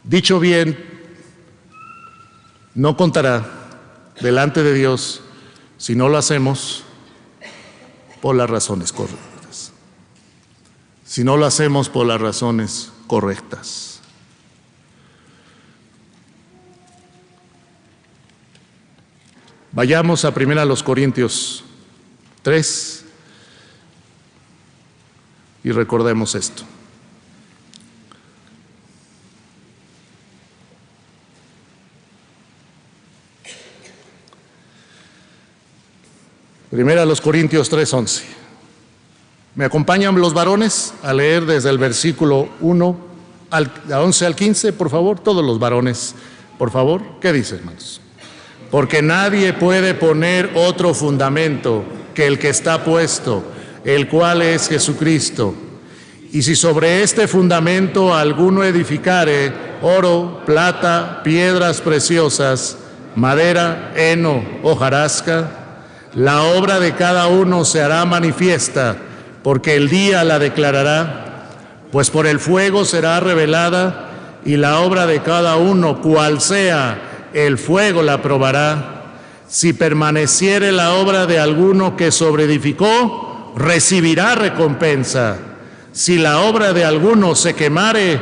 Dicho bien no contará delante de Dios si no lo hacemos por las razones correctas. Si no lo hacemos por las razones correctas. Vayamos a 1 Corintios 3 y recordemos esto. Primera a los Corintios 3:11. ¿Me acompañan los varones a leer desde el versículo 1 al 11 al 15, por favor? Todos los varones, por favor. ¿Qué dice, hermanos? Porque nadie puede poner otro fundamento que el que está puesto, el cual es Jesucristo. Y si sobre este fundamento alguno edificare oro, plata, piedras preciosas, madera, heno, hojarasca, la obra de cada uno se hará manifiesta, porque el día la declarará, pues por el fuego será revelada, y la obra de cada uno, cual sea, el fuego la probará. Si permaneciere la obra de alguno que sobreedificó, recibirá recompensa. Si la obra de alguno se quemare,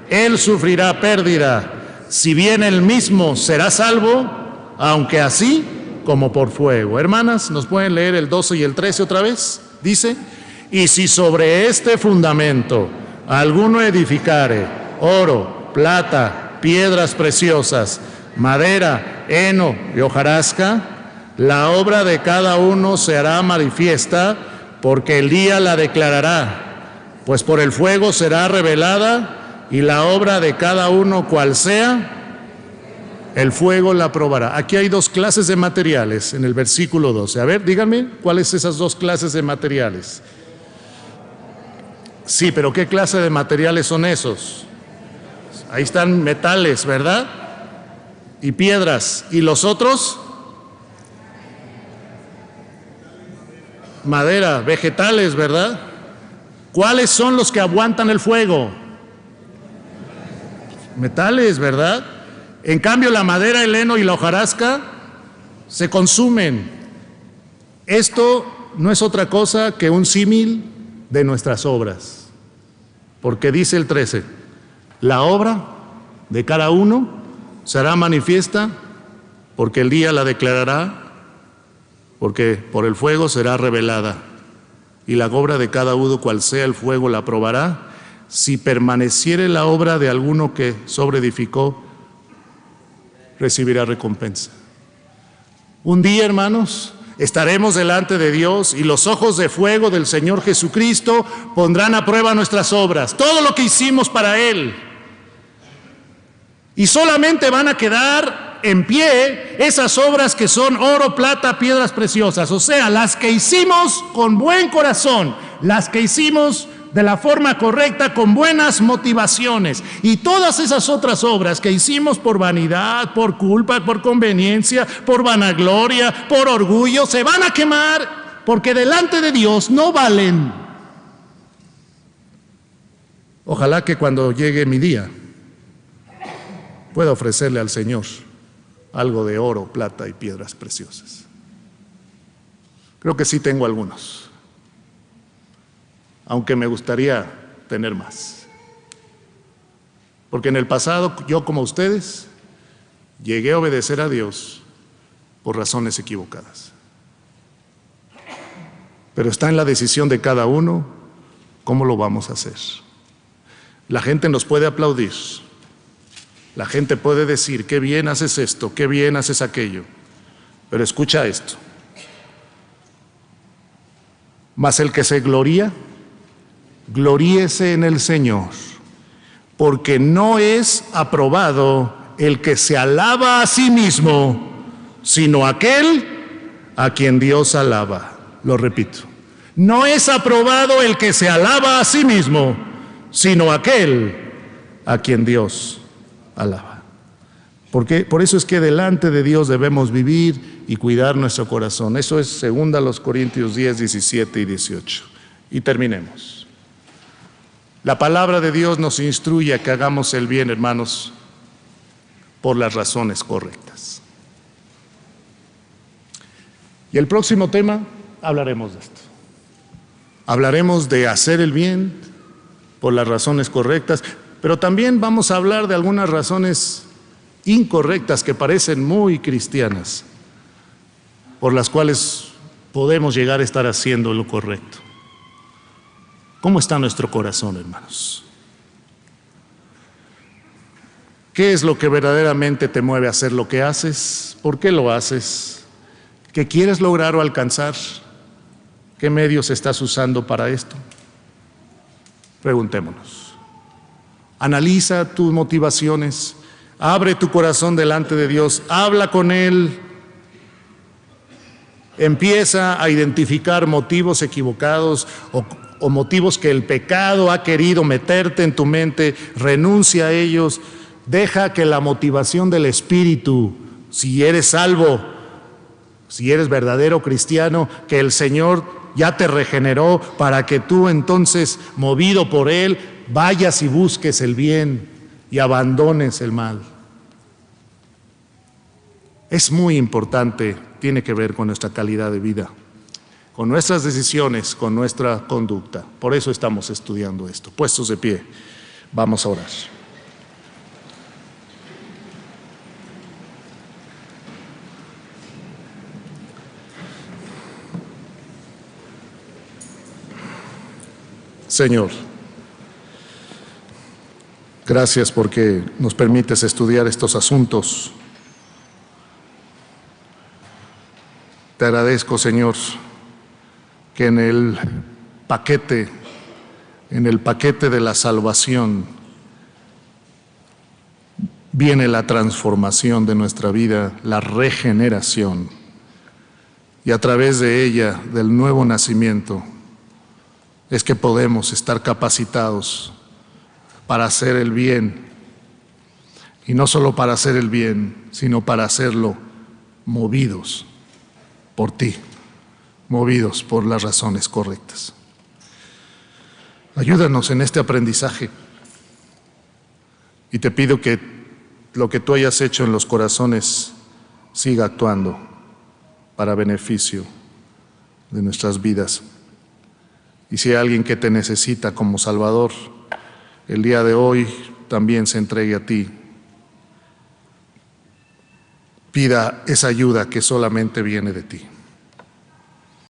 él sufrirá pérdida. Si bien él mismo será salvo, aunque así como por fuego. Hermanas, ¿nos pueden leer el 12 y el 13 otra vez? Dice, y si sobre este fundamento alguno edificare oro, plata, piedras preciosas, madera, heno y hojarasca, La obra de cada uno se hará manifiesta, porque el día la declarará, pues por el fuego será revelada, y la obra de cada uno cual sea, el fuego la probará. Aquí hay dos clases de materiales en el versículo 12. A ver, díganme, ¿cuáles esas dos clases de materiales? Sí, pero ¿qué clase de materiales son esos? Ahí están metales, ¿verdad? Y piedras. ¿Y los otros? Madera, vegetales, ¿verdad? ¿Cuáles son los que aguantan el fuego? Metales, ¿verdad? En cambio, la madera, el heno y la hojarasca se consumen. Esto no es otra cosa que un símil de nuestras obras. Porque dice el 13, la obra de cada uno será manifiesta, porque el día la declarará, porque por el fuego será revelada, y la obra de cada uno, cual sea el fuego, la probará. Si permaneciere la obra de alguno que sobreedificó, recibirá recompensa. Un día, hermanos, estaremos delante de Dios y los ojos de fuego del Señor Jesucristo pondrán a prueba nuestras obras, todo lo que hicimos para Él. Y solamente van a quedar en pie esas obras que son oro, plata, piedras preciosas, o sea, las que hicimos con buen corazón, las que hicimos de la forma correcta, con buenas motivaciones. Y todas esas otras obras que hicimos por vanidad, por culpa, por conveniencia, por vanagloria, por orgullo, se van a quemar, porque delante de Dios no valen. Ojalá que cuando llegue mi día pueda ofrecerle al Señor algo de oro, plata y piedras preciosas. Creo que sí tengo algunos, aunque me gustaría tener más. Porque en el pasado, yo como ustedes, llegué a obedecer a Dios por razones equivocadas. Pero está en la decisión de cada uno cómo lo vamos a hacer. La gente nos puede aplaudir, la gente puede decir, qué bien haces esto, qué bien haces aquello, pero escucha esto. Mas el que se gloría, gloríese en el Señor, porque no es aprobado el que se alaba a sí mismo, sino aquel a quien Dios alaba. Lo repito, no es aprobado el que se alaba a sí mismo, sino aquel a quien Dios alaba. Porque por eso es que delante de Dios debemos vivir y cuidar nuestro corazón. Eso es 2 Corintios 10, 17 y 18. Y terminemos. La palabra de Dios nos instruye a que hagamos el bien, hermanos, por las razones correctas. Y el próximo tema hablaremos de esto. Hablaremos de hacer el bien por las razones correctas, pero también vamos a hablar de algunas razones incorrectas que parecen muy cristianas, por las cuales podemos llegar a estar haciendo lo correcto. ¿Cómo está nuestro corazón, hermanos? ¿Qué es lo que verdaderamente te mueve a hacer lo que haces? ¿Por qué lo haces? ¿Qué quieres lograr o alcanzar? ¿Qué medios estás usando para esto? Preguntémonos. Analiza tus motivaciones, abre tu corazón delante de Dios, habla con Él, empieza a identificar motivos equivocados o motivos que el pecado ha querido meterte en tu mente, renuncia a ellos, deja que la motivación del Espíritu, si eres salvo, si eres verdadero cristiano, que el Señor ya te regeneró para que tú entonces, movido por Él, vayas y busques el bien y abandones el mal. Es muy importante, tiene que ver con nuestra calidad de vida, con nuestras decisiones, con nuestra conducta. Por eso estamos estudiando esto. Puestos de pie, vamos a orar. Señor, gracias porque nos permites estudiar estos asuntos. Te agradezco, Señor, que en el paquete de la salvación viene la transformación de nuestra vida, la regeneración, y a través de ella, del nuevo nacimiento, es que podemos estar capacitados para hacer el bien, y no solo para hacer el bien, sino para hacerlo movidos por ti, movidos por las razones correctas. Ayúdanos en este aprendizaje y te pido que lo que tú hayas hecho en los corazones siga actuando para beneficio de nuestras vidas. Y si hay alguien que te necesita como Salvador, el día de hoy también se entregue a ti. Pida esa ayuda que solamente viene de ti.